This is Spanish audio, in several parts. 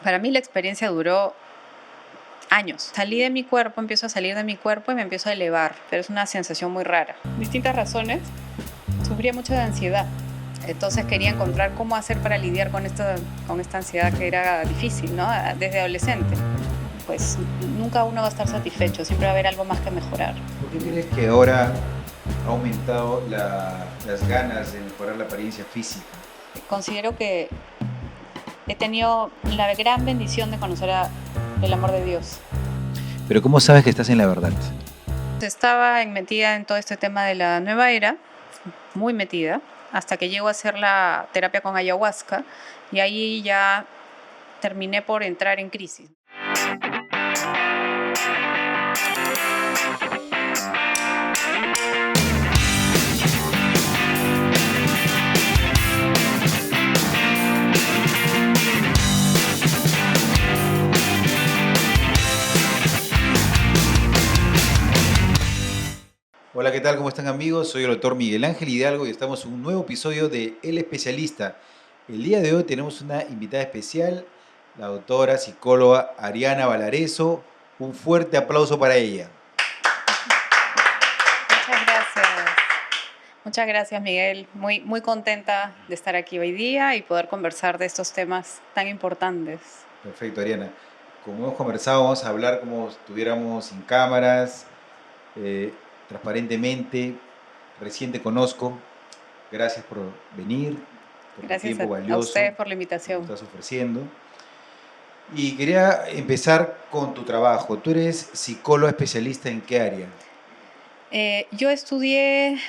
Para mí la experiencia duró años. Salí de mi cuerpo, empiezo a salir de mi cuerpo y me empiezo a elevar, pero es una sensación muy rara. Distintas razones. Sufría mucho de ansiedad. Entonces quería encontrar cómo hacer para lidiar con esta ansiedad que era difícil, ¿no? Desde adolescente. Pues nunca uno va a estar satisfecho, siempre va a haber algo más que mejorar. ¿Por qué crees que ahora ha aumentado las ganas de mejorar la apariencia física? Considero que he tenido la gran bendición de conocer el amor de Dios. Pero ¿cómo sabes que estás en la verdad? Estaba metida en todo este tema de la nueva era, muy metida, hasta que llego a hacer la terapia con ayahuasca y ahí ya terminé por entrar en crisis. Hola, ¿qué tal? ¿Cómo están amigos? Soy el doctor Miguel Ángel Hidalgo y estamos en un nuevo episodio de El Especialista. El día de hoy tenemos una invitada especial, la doctora psicóloga Ariana Valareso. Un fuerte aplauso para ella. Muchas gracias. Muchas gracias, Miguel. Muy contenta de estar aquí hoy día y poder conversar de estos temas tan importantes. Perfecto, Ariana. Como hemos conversado, vamos a hablar como si estuviéramos sin cámaras, transparentemente. Recién te conozco. Gracias por venir, por tu Gracias tiempo a valioso, usted por la que nos invitación. estás ofreciendo. Y quería empezar con tu trabajo. Tú eres psicóloga especialista ¿en qué área? Yo estudié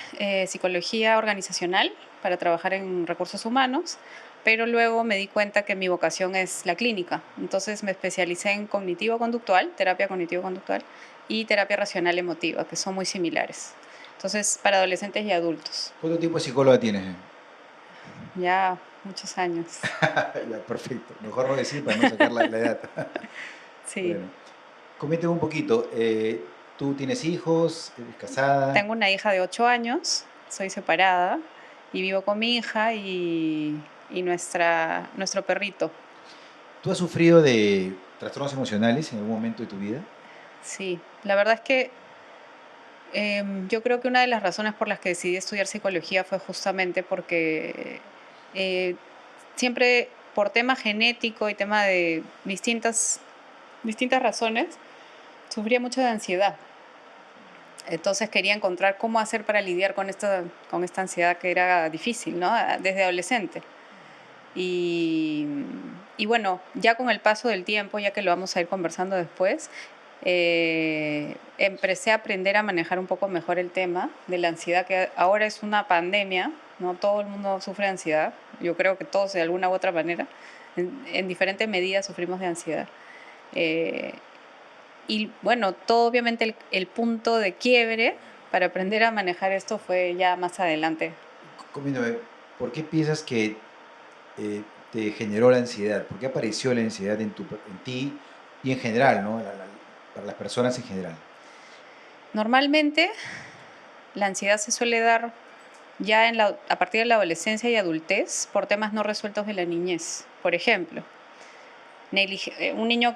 psicología organizacional para trabajar en recursos humanos, pero luego me di cuenta que mi vocación es la clínica. Entonces me especialicé en cognitivo-conductual, terapia cognitivo-conductual y terapia racional emotiva, que son muy similares. Entonces, para adolescentes y adultos. ¿Cuánto tiempo de psicóloga tienes? Ya muchos años. Ya, perfecto. Mejor no decir para no sacar la edad. Sí. Bueno, coméntame un poquito. ¿Tú tienes hijos? ¿Eres casada? Tengo una hija de 8 años, soy separada y vivo con mi hija y nuestro perrito. ¿Tú has sufrido de trastornos emocionales en algún momento de tu vida? Sí, la verdad es que yo creo que una de las razones por las que decidí estudiar psicología fue justamente porque eh, siempre por tema genético y tema de distintas razones, sufría mucho de ansiedad. Entonces quería encontrar cómo hacer para lidiar con esta ansiedad que era difícil, ¿no? Desde adolescente. Y, y bueno, ya con el paso del tiempo, ya que lo vamos a ir conversando después, empecé a aprender a manejar un poco mejor el tema de la ansiedad, que ahora es una pandemia, ¿no? Todo el mundo sufre de ansiedad. Yo creo que todos de alguna u otra manera, en diferentes medidas sufrimos de ansiedad. Eh, y bueno, todo obviamente el punto de quiebre para aprender a manejar esto fue ya más adelante. Coméntame, ¿por qué piensas que te generó la ansiedad? ¿Por qué apareció la ansiedad en ti y en general, ¿no? Para las personas en general. Normalmente la ansiedad se suele dar ya a partir de la adolescencia y adultez por temas no resueltos de la niñez. Por ejemplo, un niño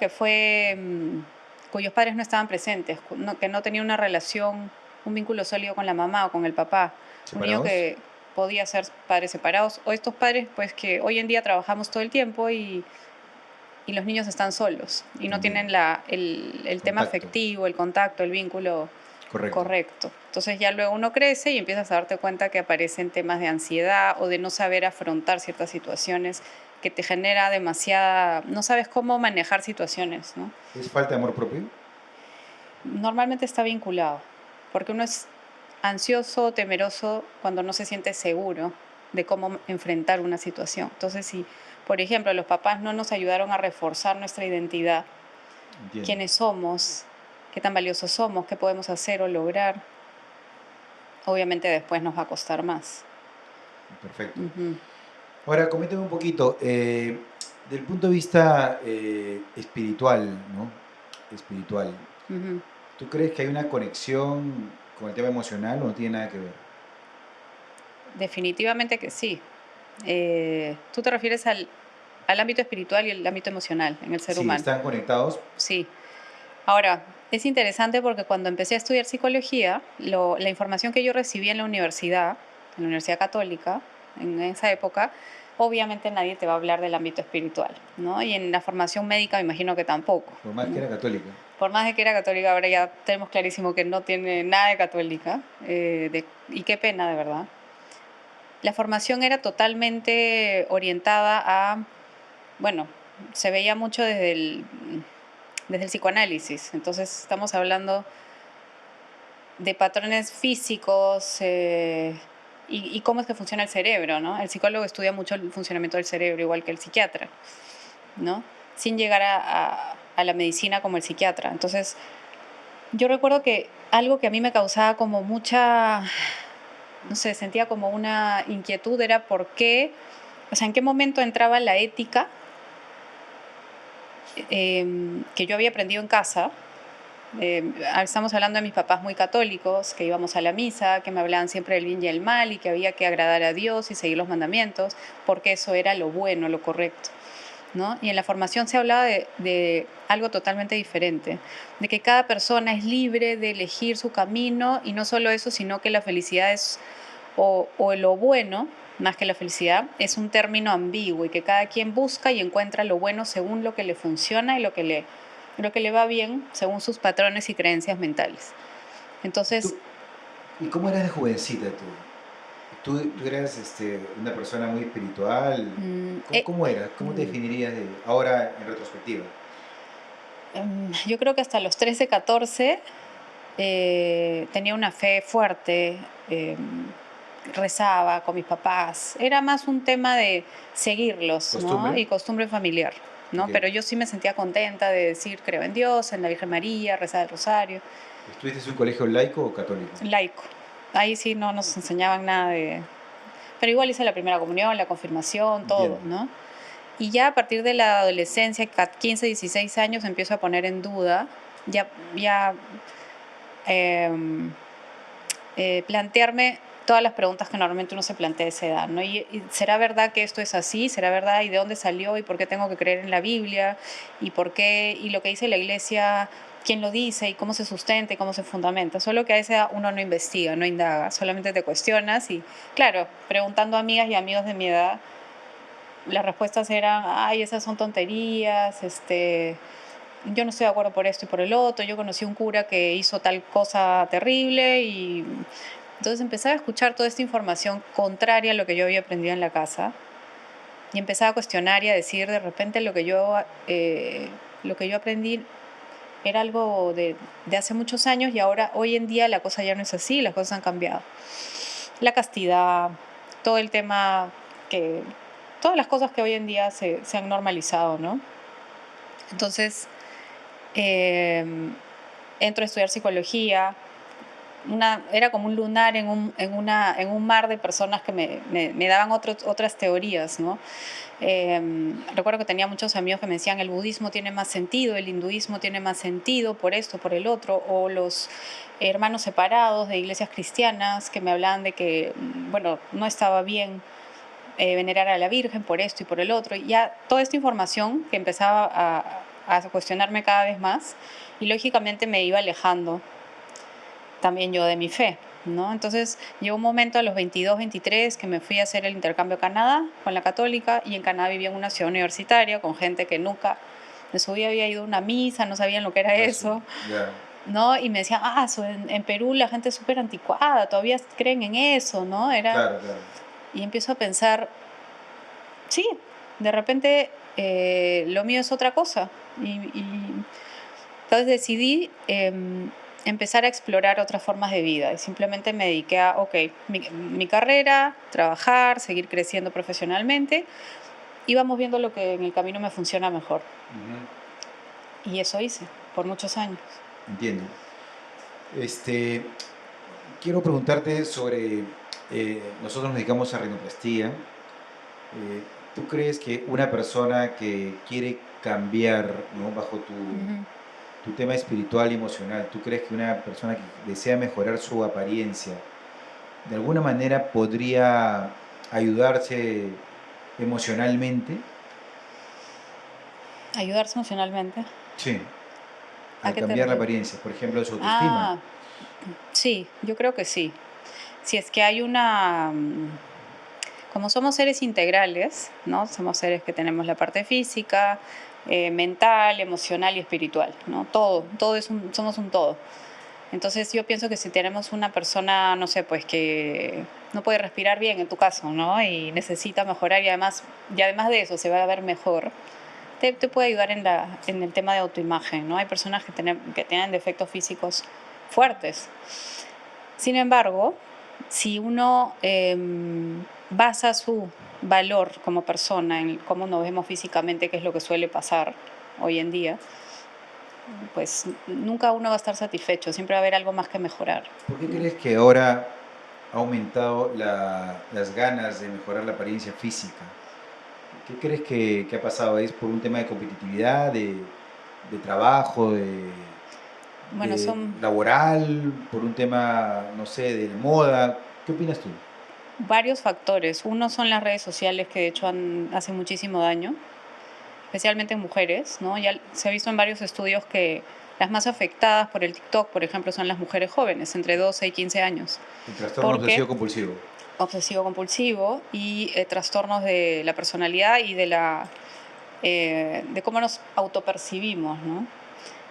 cuyos padres no estaban presentes, que no tenía una relación, un vínculo sólido con la mamá o con el papá. Un niño ¿Separados? que podía ser padres separados o estos padres pues que hoy en día trabajamos todo el tiempo y los niños están solos y no Entiendo. tienen el tema Contacto. afectivo, el contacto, el vínculo Correcto. correcto. Entonces ya luego uno crece y empiezas a darte cuenta que aparecen temas de ansiedad o de no saber afrontar ciertas situaciones que te genera no sabes cómo manejar situaciones, ¿no? ¿Es falta de amor propio? Normalmente está vinculado, porque uno es ansioso, temeroso cuando no se siente seguro de cómo enfrentar una situación. Entonces, si, por ejemplo, los papás no nos ayudaron a reforzar nuestra identidad, Entiendo. quiénes somos, qué tan valiosos somos, qué podemos hacer o lograr, obviamente después nos va a costar más. Perfecto. Uh-huh. Ahora, coméntame un poquito, del punto de vista espiritual, ¿no? Espiritual. Uh-huh. ¿Tú crees que hay una conexión con el tema emocional o no tiene nada que ver? Definitivamente que sí. ¿Tú te refieres al ámbito espiritual y el ámbito emocional en el ser Sí, humano. están conectados. Sí. Ahora, es interesante porque cuando empecé a estudiar psicología, la información que yo recibí en la Universidad Católica, en esa época, obviamente nadie te va a hablar del ámbito espiritual, ¿no? Y en la formación médica me imagino que tampoco, Por más que ¿no? era católica. Por más de que era católica, ahora ya tenemos clarísimo que no tiene nada de católica, y qué pena, de verdad. La formación era totalmente orientada a, bueno, se veía mucho desde el psicoanálisis, entonces estamos hablando de patrones físicos y cómo es que funciona el cerebro, ¿no? El psicólogo estudia mucho el funcionamiento del cerebro, igual que el psiquiatra, ¿no? Sin llegar a la medicina como el psiquiatra. Entonces, yo recuerdo que algo que a mí me causaba como mucha, no sé, sentía como una inquietud era por qué, o sea, en qué momento entraba la ética que yo había aprendido en casa. Estamos hablando de mis papás muy católicos, que íbamos a la misa, que me hablaban siempre del bien y el mal y que había que agradar a Dios y seguir los mandamientos, porque eso era lo bueno, lo correcto, ¿no? Y en la formación se hablaba de algo totalmente diferente, de que cada persona es libre de elegir su camino y no solo eso, sino que la felicidad es, o lo bueno, más que la felicidad, es un término ambiguo y que cada quien busca y encuentra lo bueno según lo que le funciona y lo que le va bien según sus patrones y creencias mentales. Entonces, ¿Tú, ¿Y cómo eras de jovencita tú? ¿Tú eras una persona muy espiritual? mm, ¿Cómo, eh, cómo eras? ¿Cómo te mm, definirías ahora en retrospectiva? yo creo que hasta los 13, 14 tenía una fe fuerte, rezaba con mis papás. Era más un tema de seguirlos, ¿no? ¿Costumbre? Y costumbre familiar, ¿no? Ok. Pero yo sí me sentía contenta de decir, creo en Dios, en la Virgen María, rezar el rosario. ¿Estuviste en un colegio laico o católico? Laico. Ahí sí no nos enseñaban nada de... Pero igual hice la primera comunión, la confirmación, todo, Entiendo. ¿no? Y ya a partir de la adolescencia, 15, 16 años, empiezo a poner en duda, ya em, plantearme todas las preguntas que normalmente uno se plantea a esa edad, ¿no? Y ¿será verdad que esto es así? ¿Será verdad? ¿Y de dónde salió? ¿Y por qué tengo que creer en la Biblia? ¿Y por qué? ¿Y lo que dice la iglesia? ¿Quién lo dice? ¿Y cómo se sustenta? ¿Y cómo se fundamenta? Solo que a esa edad uno no investiga, no indaga, solamente te cuestionas y, claro, preguntando a amigas y amigos de mi edad, las respuestas eran, ay, esas son tonterías, yo no estoy de acuerdo por esto y por el otro, yo conocí un cura que hizo tal cosa terrible y entonces empezaba a escuchar toda esta información contraria a lo que yo había aprendido en la casa y empezaba a cuestionar y a decir de repente lo que yo aprendí era algo de hace muchos años y ahora, hoy en día la cosa ya no es así, las cosas han cambiado. La castidad, todo el tema que, todas las cosas que hoy en día se han normalizado, ¿no? Entonces, eh, entro a estudiar psicología, era como un lunar en un mar de personas que me daban otras teorías, ¿no? Recuerdo que tenía muchos amigos que me decían el budismo tiene más sentido, el hinduismo tiene más sentido por esto, por el otro, o los hermanos separados de iglesias cristianas que me hablaban de que, bueno, no estaba bien venerar a la Virgen por esto y por el otro. Y ya toda esta información que empezaba a cuestionarme cada vez más y lógicamente me iba alejando también yo de mi fe, ¿no? Entonces llegó un momento a los 22, 23 que me fui a hacer el intercambio a Canadá con la católica y en Canadá vivía en una ciudad universitaria con gente que nunca en su vida había ido a una misa, no sabían lo que era eso, Ya, ¿no? Y me decían, en Perú la gente es súper anticuada, todavía creen en eso, ¿no? claro, claro. Y empiezo a pensar, sí, de repente lo mío es otra cosa. Y entonces decidí empezar a explorar otras formas de vida y simplemente me dediqué a, ok, mi carrera, trabajar, seguir creciendo profesionalmente y vamos viendo lo que en el camino me funciona mejor. Ujú. Y eso hice por muchos años. Entiendo. Este, quiero preguntarte sobre, nosotros nos dedicamos a rinoplastia. ¿Tú crees que una persona que quiere cambiar, ¿no? Bajo Ujú. tu tema espiritual y emocional, ¿tú crees que una persona que desea mejorar su apariencia, de alguna manera podría ayudarse emocionalmente? Ayudarse emocionalmente. Sí, ¿A a qué te cambiar la refieres? apariencia, por ejemplo, su autoestima. Ah, sí, yo creo que sí. Si es que hay una, como somos seres integrales, ¿no? Somos seres que tenemos la parte física, mental, emocional y espiritual, ¿no? Todo somos un todo. Entonces yo pienso que si tenemos una persona, no sé, pues que no puede respirar bien en tu caso, ¿no? Y necesita mejorar y además de eso se va a ver mejor, te puede ayudar en el tema de autoimagen, ¿no? Hay personas que tienen defectos físicos fuertes. Sin embargo, si uno basa su valor como persona en cómo nos vemos físicamente, que es lo que suele pasar hoy en día, pues nunca uno va a estar satisfecho, siempre va a haber algo más que mejorar, ¿Por qué ¿no? crees que ahora ha aumentado las ganas de mejorar la apariencia física? ¿Qué crees que ha pasado? ¿Es por un tema de competitividad, de trabajo, Bueno, de son laboral, por un tema, no sé, de moda? ¿Qué opinas tú? varios factores. Uno son las redes sociales que de hecho hacen muchísimo daño, especialmente en mujeres, ¿no? Ya se ha visto en varios estudios que las más afectadas por el TikTok, por ejemplo, son las mujeres jóvenes, entre 12 y 15 años, El trastorno porque obsesivo compulsivo. obsesivo compulsivo y trastornos de la personalidad y de cómo nos autopercibimos, ¿no?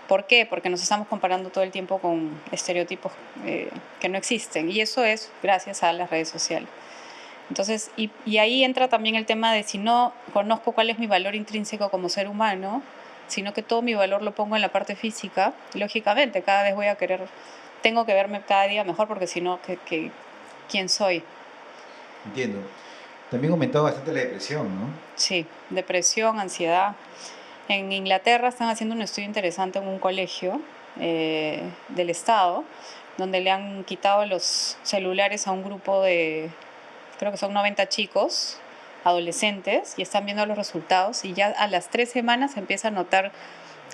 ¿Por qué? Porque nos estamos comparando todo el tiempo con estereotipos que no existen y eso es gracias a las redes sociales. Entonces, y ahí entra también el tema de si no conozco cuál es mi valor intrínseco como ser humano, sino que todo mi valor lo pongo en la parte física, lógicamente cada vez tengo que verme cada día mejor porque si no, ¿quién soy? Entiendo. También ha aumentado bastante la depresión, ¿no? Sí, depresión, ansiedad. En Inglaterra están haciendo un estudio interesante en un colegio del Estado, donde le han quitado los celulares a un grupo de, creo que son 90 chicos, adolescentes, y están viendo los resultados y ya a las 3 semanas se empieza a notar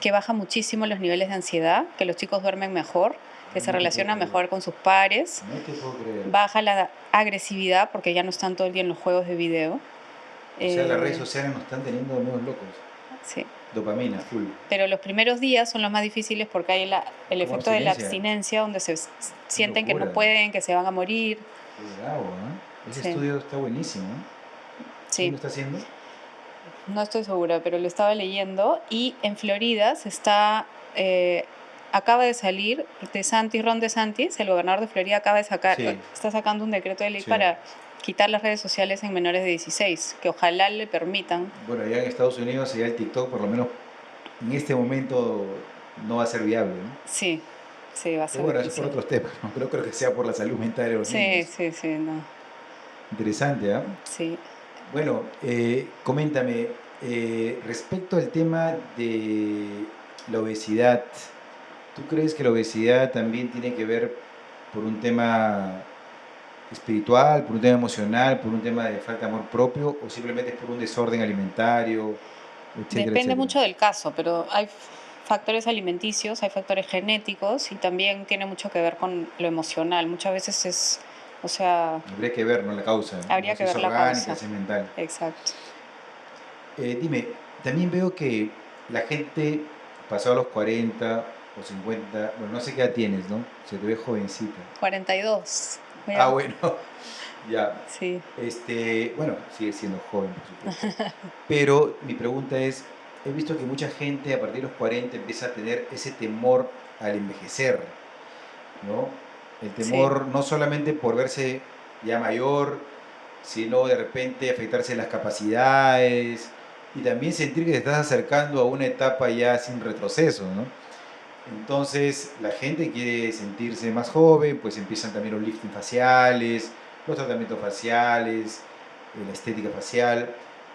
que baja muchísimo los niveles de ansiedad, que los chicos duermen mejor, que se No te puedo relacionan creer. mejor con sus pares, No te puedo creer. baja la agresividad porque ya no están todo el día en los juegos de video. O sea, las redes Eh, sociales nos están teniendo nuevos locos. sí. Dopamina, full. Pero los primeros días son los más difíciles porque hay el Como efecto de la abstinencia. abstinencia donde Qué sienten que no locura. pueden, que se van a morir. Qué bravo, ¿eh? Ese Sí, estudio está buenísimo, ¿eh? ¿Quién sí, lo está haciendo? no estoy segura, pero lo estaba leyendo. Y en Florida eh, acaba de salir Ron DeSantis, el gobernador de Florida, Sí, está sacando un decreto de ley sí. para quitar las redes sociales en menores de 16, que ojalá le permitan. Bueno, allá en Estados Unidos, allá el TikTok, por lo menos en este momento, no va a ser viable, ¿no? Sí, sí, va a Pero ser bueno, eso es por difícil. otros temas, ¿no? Creo que sea por la salud mental de los Sí, niños. sí, sí, no, Interesante, ¿ah? sí. Bueno, coméntame, respecto al tema de la obesidad, ¿tú crees que la obesidad también tiene que ver por un tema espiritual, por un tema emocional, por un tema de falta de amor propio o simplemente es por un desorden alimentario, etcétera, Depende etcétera? mucho del caso, pero hay factores alimenticios, hay factores genéticos y también tiene mucho que ver con lo emocional. Muchas veces o sea, Habría que ver, ¿no? La causa, ¿no? habría Si que es ver la orgánica, causa. si es mental. Exacto. Dime, también veo que la gente pasado los 40 o 50, bueno, no sé qué edad tienes, ¿no? Se te ve jovencita. 42. Ah, Ya, bueno, ya. sí. Bueno, sigue siendo joven, por supuesto. Pero mi pregunta es, he visto que mucha gente a partir de los 40 empieza a tener ese temor al envejecer, ¿no? El Sí, temor no solamente por verse ya mayor, sino de repente afectarse las capacidades y también sentir que te estás acercando a una etapa ya sin retroceso, ¿no? Entonces la gente quiere sentirse más joven, pues empiezan también los lifting faciales, los tratamientos faciales, la estética facial,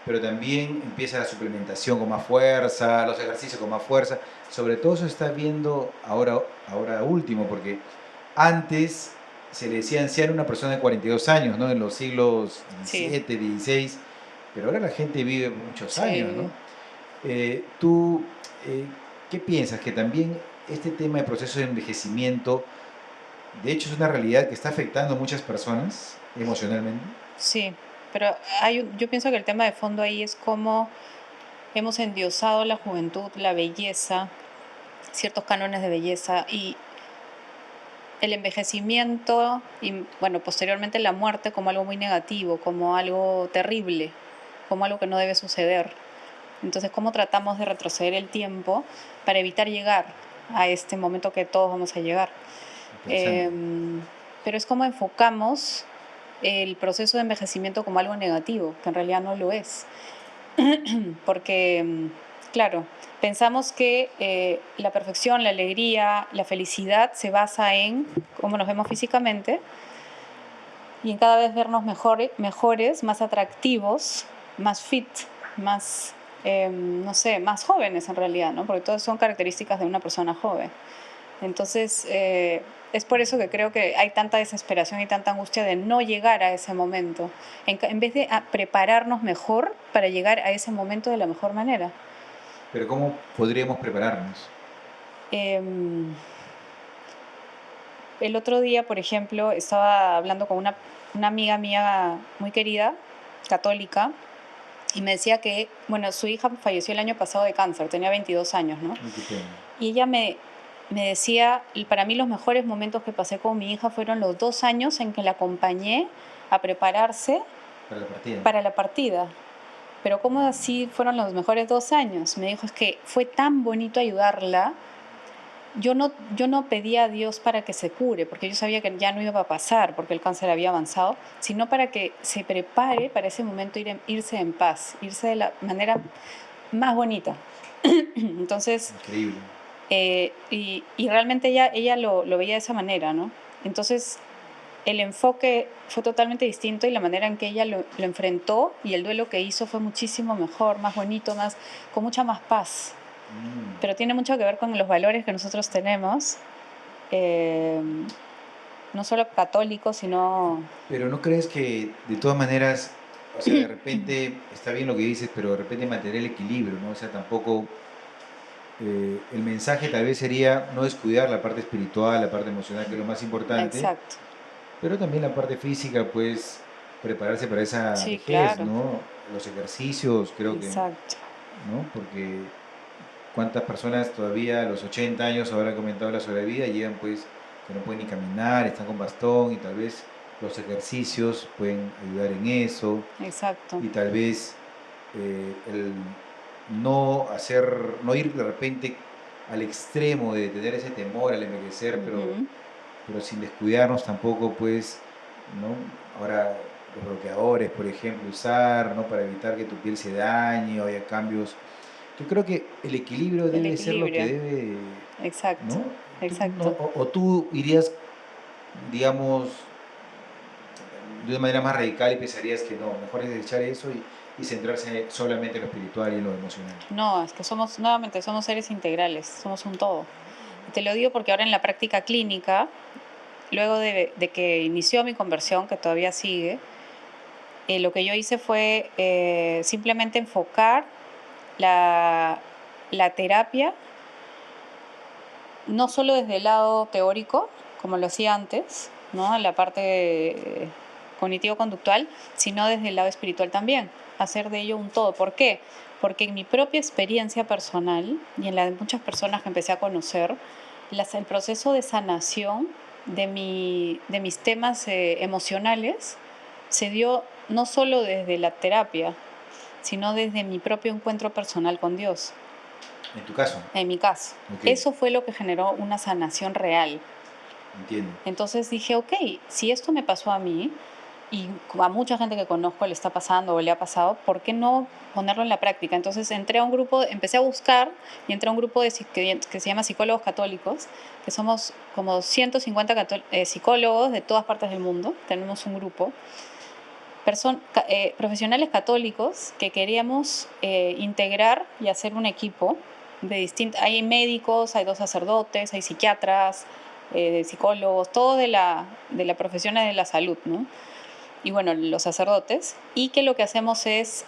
pero también empieza la suplementación con más fuerza, los ejercicios con más fuerza. Sobre todo eso está viendo ahora último, porque antes se le decía anciano a una persona de 42 años, ¿no? En los siglos sí, XVII, XVI, pero ahora la gente vive muchos años, sí. ¿no? ¿Tú qué piensas? Que también este tema de proceso de envejecimiento, de hecho, es una realidad que está afectando a muchas personas emocionalmente. Sí, pero yo pienso que el tema de fondo ahí es cómo hemos endiosado la juventud, la belleza, ciertos cánones de belleza y el envejecimiento y, bueno, posteriormente la muerte como algo muy negativo, como algo terrible, como algo que no debe suceder. Entonces, ¿cómo tratamos de retroceder el tiempo para evitar llegar a este momento que todos vamos a llegar? Interesante. Pero es como enfocamos el proceso de envejecimiento como algo negativo, que en realidad no lo es. Porque, claro, pensamos que la perfección, la alegría, la felicidad se basa en cómo nos vemos físicamente y en cada vez vernos mejores, más atractivos, más fit, más, no sé, más jóvenes en realidad, ¿no? Porque todas son características de una persona joven. Entonces, es por eso que creo que hay tanta desesperación y tanta angustia de no llegar a ese momento, en vez de prepararnos mejor para llegar a ese momento de la mejor manera. Pero ¿cómo podríamos prepararnos? Em, el otro día, por ejemplo, estaba hablando con una amiga mía muy querida, católica, y me decía que, bueno, su hija falleció el año pasado de cáncer, tenía 22 años, ¿no? Uy, qué pena. Y ella me decía, y para mí los mejores momentos que pasé con mi hija fueron los 2 años en que la acompañé a prepararse Para la partida. para la partida. Pero ¿cómo así fueron los mejores 2 años? Me dijo, es que fue tan bonito ayudarla. Yo no pedía a Dios para que se cure, porque yo sabía que ya no iba a pasar, porque el cáncer había avanzado, sino para que se prepare para ese momento irse en paz, irse de la manera más bonita. Entonces, Increíble. y realmente ella lo veía de esa manera, ¿no? Entonces, el enfoque fue totalmente distinto y la manera en que ella lo enfrentó y el duelo que hizo fue muchísimo mejor, más bonito, con mucha más paz. Mm. Pero tiene mucho que ver con los valores que nosotros tenemos, eh, no solo católicos, sino... Pero ¿no crees que de todas maneras, o sea, de repente está bien lo que dices, pero de repente mantener el equilibrio, ¿no? O sea, tampoco el mensaje tal vez sería no descuidar la parte espiritual, la parte emocional, que es lo más importante, Exacto, pero también la parte física, pues prepararse para esa sí, vejez, claro, ¿no? Los ejercicios, creo que, exacto, ¿no? Porque cuántas personas todavía a los 80 años, ahora que he comentado la sobrevida, llegan pues que no pueden ni caminar, están con bastón y tal vez los ejercicios pueden ayudar en eso exacto. y tal vez el no hacer, no ir de repente al extremo de tener ese temor al envejecer, Ujú. pero sin descuidarnos tampoco, pues, ¿no? Ahora los bloqueadores, por ejemplo, usar, ¿no? Para evitar que tu piel se dañe o haya cambios. Yo creo que el equilibrio El debe ser lo que equilibrio, debe, exacto, ¿no? exacto. O tú irías, digamos, de una manera más radical y pensarías que no, mejor es desechar eso y centrarse solamente en lo espiritual y en lo emocional. No, es que nuevamente, somos seres integrales, somos un todo. Y te lo digo porque ahora en la práctica clínica, luego de que inició mi conversión, que todavía sigue, lo que yo hice fue simplemente enfocar la, la terapia, no solo desde el lado teórico, como lo hacía antes, ¿no? La parte cognitivo-conductual, sino desde el lado espiritual también, hacer de ello un todo. ¿Por qué? Porque en mi propia experiencia personal y en la de muchas personas que empecé a conocer, el proceso de sanación de mis temas emocionales se dio no solo desde la terapia, sino desde mi propio encuentro personal con Dios, En tu caso, en mi caso. ok, Eso fue lo que generó una sanación real. entiendo. Entonces dije, ok, si esto me pasó a mí y a mucha gente que conozco le está pasando o le ha pasado, ¿por qué no ponerlo en la práctica? Entonces entré a un grupo, empecé a buscar y entré a un grupo que se llama Psicólogos Católicos, que somos como 150 psicólogos de todas partes del mundo, tenemos un grupo, profesionales católicos que queríamos integrar y hacer un equipo hay médicos, hay dos sacerdotes, hay psiquiatras, psicólogos, todos de la profesión de la salud, ¿no? Y bueno, los sacerdotes, y que lo que hacemos es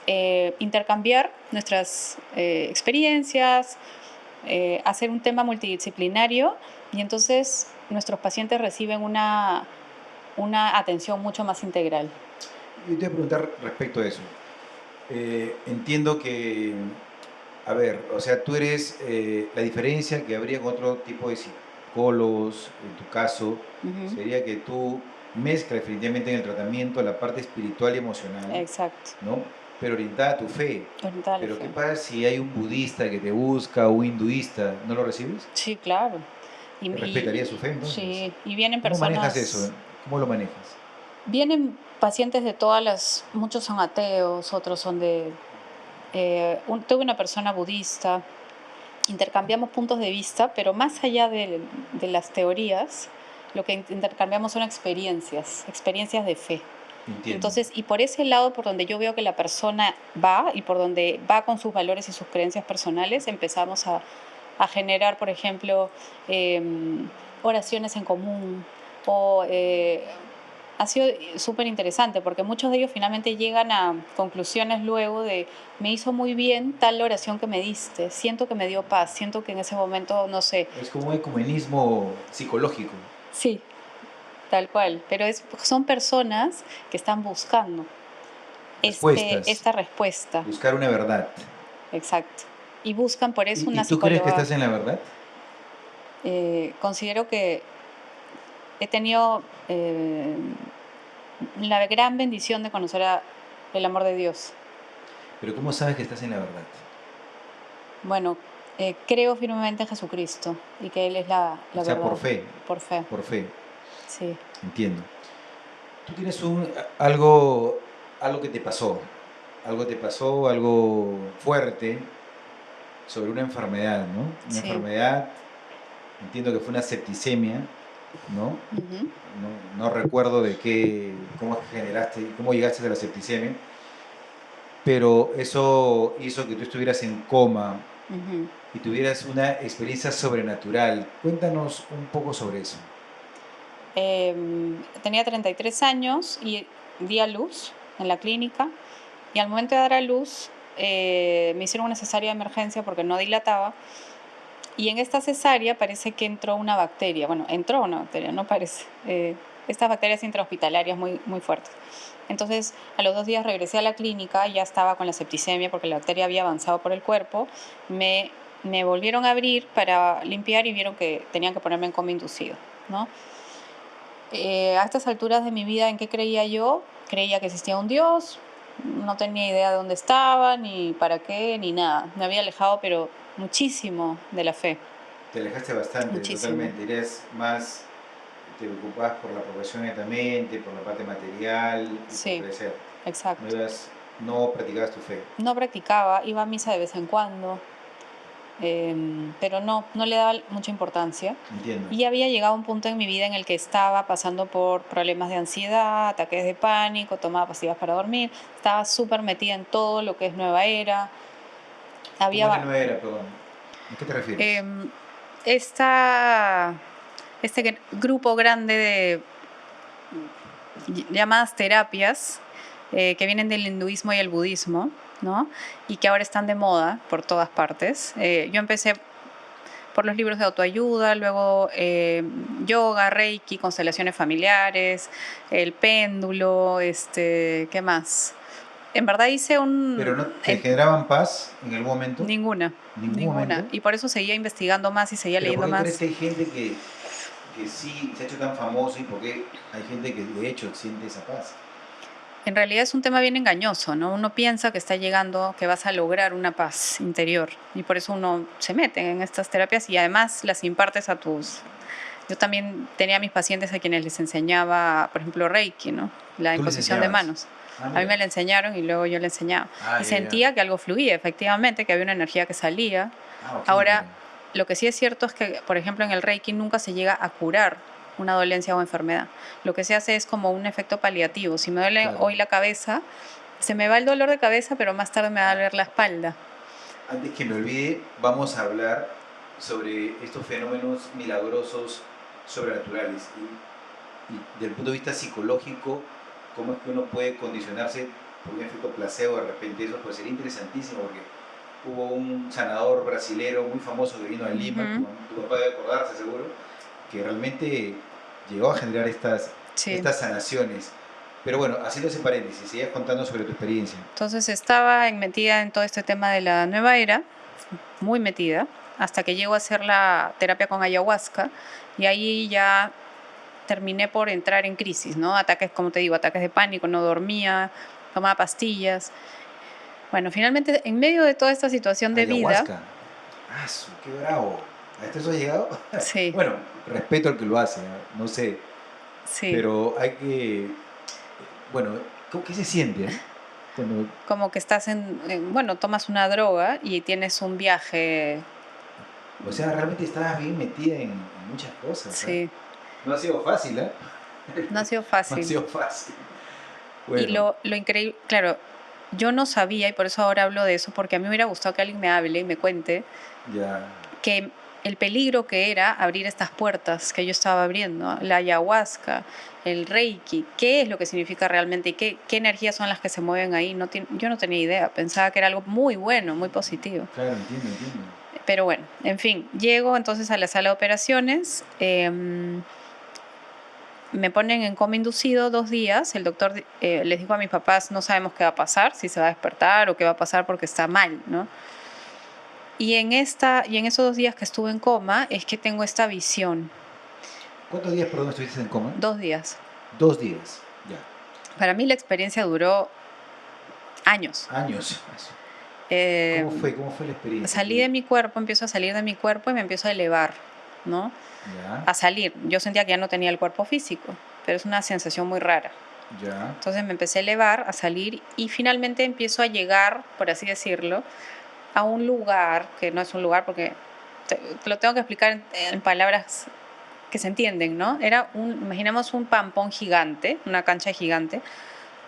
intercambiar nuestras experiencias, hacer un tema multidisciplinario, y entonces nuestros pacientes reciben una atención mucho más integral. Yo te voy a preguntar respecto a eso. Entiendo que A ver, o sea, tú eres la diferencia que habría con otro tipo de psicólogos, en tu caso, Ujú, sería que tú mezclas definitivamente en el tratamiento la parte espiritual y emocional, exacto, ¿no? Pero orientada a tu fe. orientada a la Pero ¿qué fe. pasa si hay un budista que te busca o un hinduista? ¿No lo recibes? Sí, claro. ¿Respetaría su fe entonces? Sí, y vienen ¿Cómo manejas personas, eso? ¿Cómo lo manejas? vienen pacientes de todas las, muchos son ateos, otros son de, tuve una persona budista, intercambiamos puntos de vista, pero más allá de las teorías, lo que intercambiamos son experiencias, experiencias de fe. Entiendo. Entonces, y por ese lado, por donde yo veo que la persona va y por donde va con sus valores y sus creencias personales, empezamos a generar, por ejemplo, oraciones en común o ha sido súper interesante porque muchos de ellos finalmente llegan a conclusiones luego de me hizo muy bien tal oración que me diste, siento que me dio paz, siento que en ese momento, no sé, Es como un ecumenismo psicológico. sí, tal cual, pero son personas que están buscando Respuestas. esta respuesta, Buscar una verdad. exacto. Y buscan por eso ¿Y una tú crees que psicóloga. estás en la verdad? Considero que he tenido la gran bendición de conocer el amor de Dios. Pero ¿cómo sabes que estás en la verdad? Bueno, creo firmemente en Jesucristo y que Él es O la sea, por verdad, fe, por fe. por fe. Sí. Entiendo. Tú tienes algo que te pasó, algo fuerte sobre una enfermedad, ¿no? Una Sí. enfermedad, entiendo que fue una septicemia, ¿no? Ujú, No recuerdo cómo generaste, cómo llegaste a la septicemia, pero eso hizo que tú estuvieras en coma ujú. y tuvieras una experiencia sobrenatural. Cuéntanos un poco sobre eso. Tenía 33 años y di a luz en la clínica y al momento de dar a luz me hicieron una cesárea de emergencia porque no dilataba y en esta cesárea parece que entró una bacteria, bueno, entró una bacteria, no parece, estas bacterias intrahospitalarias muy, muy fuertes. Entonces, a los 2 días regresé a la clínica, ya estaba con la septicemia porque la bacteria había avanzado por el cuerpo, me, me volvieron a abrir para limpiar y vieron que tenían que ponerme en coma inducido, ¿no? A estas alturas de mi vida, ¿en qué creía yo? Creía que existía un Dios, no tenía idea de dónde estaba, ni para qué, ni nada. Me había alejado, pero muchísimo de la fe, Te alejaste bastante, muchísimo. totalmente. Eres más, te preocupabas por la aprobación netamente, por la parte material y por Sí, crecer. exacto. No practicabas tu fe. No practicaba, iba a misa de vez en cuando, pero no le daba mucha importancia. Entiendo. Y había llegado un punto en mi vida en el que estaba pasando por problemas de ansiedad, ataques de pánico, tomaba pastillas para dormir, estaba súper metida en todo lo que es nueva era. ¿Cómo es la Había nueva era, perdón? ¿A qué te refieres? em, esta, grupo grande de llamadas terapias que vienen del hinduismo y el budismo, ¿no? Y que ahora están de moda por todas partes. Yo empecé por los libros de autoayuda, luego yoga, reiki, constelaciones familiares, el péndulo, ¿qué más? En verdad hice ¿Pero no te generaban paz en algún momento? ninguna, ¿En ningún ninguna. momento? Y por eso seguía investigando más y seguía ¿Pero por leyendo qué crees más. que hay gente que sí se ha hecho tan famoso y por qué hay gente que de hecho siente esa paz? En realidad es un tema bien engañoso, ¿no? Uno piensa que está llegando, que vas a lograr una paz interior y por eso uno se mete en estas terapias y además las impartes a tus... Yo también tenía a mis pacientes a quienes les enseñaba, por ejemplo, Reiki, ¿no? La ¿Tú les imposición de enseñabas? manos. Ah, A mí me mira. la enseñaron y luego yo le enseñaba. Ah, Y ya, ya. sentía que algo fluía, efectivamente, que había una energía que salía. Ah, ok, Ahora, mira. lo que sí es cierto es que, por ejemplo, en el Reiki nunca se llega a curar una dolencia o enfermedad. Lo que se hace es como un efecto paliativo. Si me duele Claro. hoy la cabeza, se me va el dolor de cabeza, pero más tarde me va a Ah, doler la espalda. antes que me olvide, vamos a hablar sobre estos fenómenos milagrosos sobrenaturales y desde el punto de vista psicológico, cómo es que uno puede condicionarse por un efecto placebo de repente. Eso puede ser interesantísimo porque hubo un sanador brasilero muy famoso que vino a Lima, Ujú, tu papá debe acordarse seguro, que realmente llegó a generar sí. estas sanaciones. Pero bueno, haciendo ese paréntesis, seguías contando sobre tu experiencia. Entonces estaba metida en todo este tema de la nueva era. muy metida, hasta que llego a hacer la terapia con ayahuasca y ahí ya terminé por entrar en crisis, ¿no? Ataques, como te digo, ataques de pánico, no dormía, tomaba pastillas. Bueno, finalmente, en medio de toda esta situación de vida, Ayahuasca. Qué bravo. ¿A esto has llegado? sí, Bueno, respeto al que lo hace, no sé, sí, pero hay que... Bueno, ¿qué se siente? Cuando, como que estás bueno, tomas una droga y tienes un viaje, o sea, realmente estabas bien metida en muchas cosas, ¿ah? sí, No ha sido fácil, ¿eh? no ha sido No ha fácil. sido fácil. Y Bueno, lo increíble, claro, yo no sabía, y por eso ahora hablo de eso, porque a mí me hubiera gustado que alguien me hable y me cuente ya, que el peligro que era abrir estas puertas que yo estaba abriendo, la ayahuasca, el reiki, qué es lo que significa realmente y qué energías son las que se mueven ahí. Yo no tenía idea, pensaba que era algo muy bueno, muy positivo. claro, entiendo, entiendo. Pero bueno, en fin, llego entonces a la sala de operaciones, me ponen en coma inducido 2 días, el doctor les dijo a mis papás, no sabemos qué va a pasar, si se va a despertar o qué va a pasar porque está mal, ¿no? Y en esos 2 días que estuve en coma es que tengo esta visión. ¿Cuántos días, perdón, estuviste en coma? 2 días. 2 días, ya. Para mí la experiencia duró años. Años. Eh, ¿Cómo fue la experiencia? Salí de mi cuerpo, empiezo a salir de mi cuerpo y me empiezo a elevar, ¿no? Ya, A salir. Yo sentía que ya no tenía el cuerpo físico, pero es una sensación muy rara. ya. Entonces me empecé a elevar, a salir y finalmente empiezo a llegar, por así decirlo, a un lugar, que no es un lugar porque te lo tengo que explicar en palabras que se entienden, ¿no? Imaginemos un pampón gigante, una cancha gigante,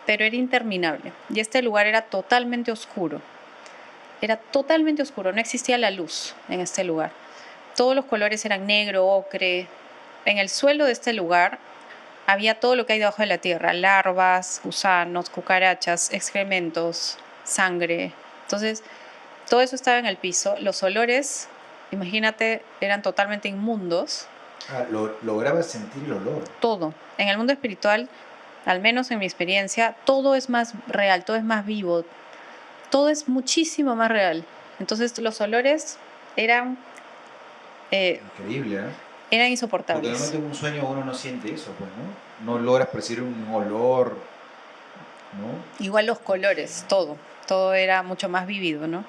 pero era interminable. Y este lugar era totalmente oscuro. Era totalmente oscuro, no existía la luz en este lugar. Todos los colores eran negro, ocre. En el suelo de este lugar había todo lo que hay debajo de la tierra, larvas, gusanos, cucarachas, excrementos, sangre. Entonces, todo eso estaba en el piso. Los olores, imagínate, eran totalmente inmundos. Lograbas sentir el olor. Todo. En el mundo espiritual, al menos en mi experiencia, todo es más real, todo es más vivo, todo es muchísimo más real. Entonces los olores eran, eh, Increíble, ¿eh? eran Porque insoportables. normalmente en un sueño uno no siente eso, pues, ¿no? No logras percibir un olor, ¿no? Igual los colores, todo era mucho más vivido, ¿no?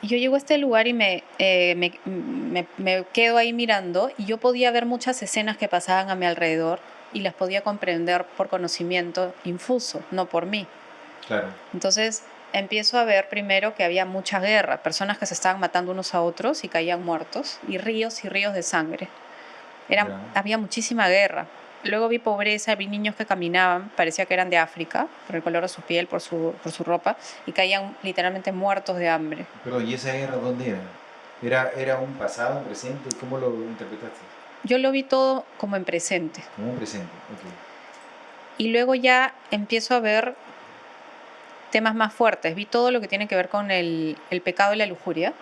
Y yo llego a este lugar y me quedo ahí mirando y yo podía ver muchas escenas que pasaban a mi alrededor y las podía comprender por conocimiento infuso, no por mí. Claro. Entonces empiezo a ver primero que había mucha guerra, personas que se estaban matando unos a otros y caían muertos, y ríos de sangre. Ya. Había muchísima guerra. Luego vi pobreza, vi niños que caminaban, parecía que eran de África, por el color de su piel, por su ropa, y caían literalmente muertos de hambre. Perdón, ¿y esa guerra dónde era? ¿Era un pasado, un presente? ¿Cómo lo interpretaste? Yo lo vi todo como en presente. Como un presente, ok. Y luego ya empiezo a ver temas más fuertes. Vi todo lo que tiene que ver con el pecado y la lujuria.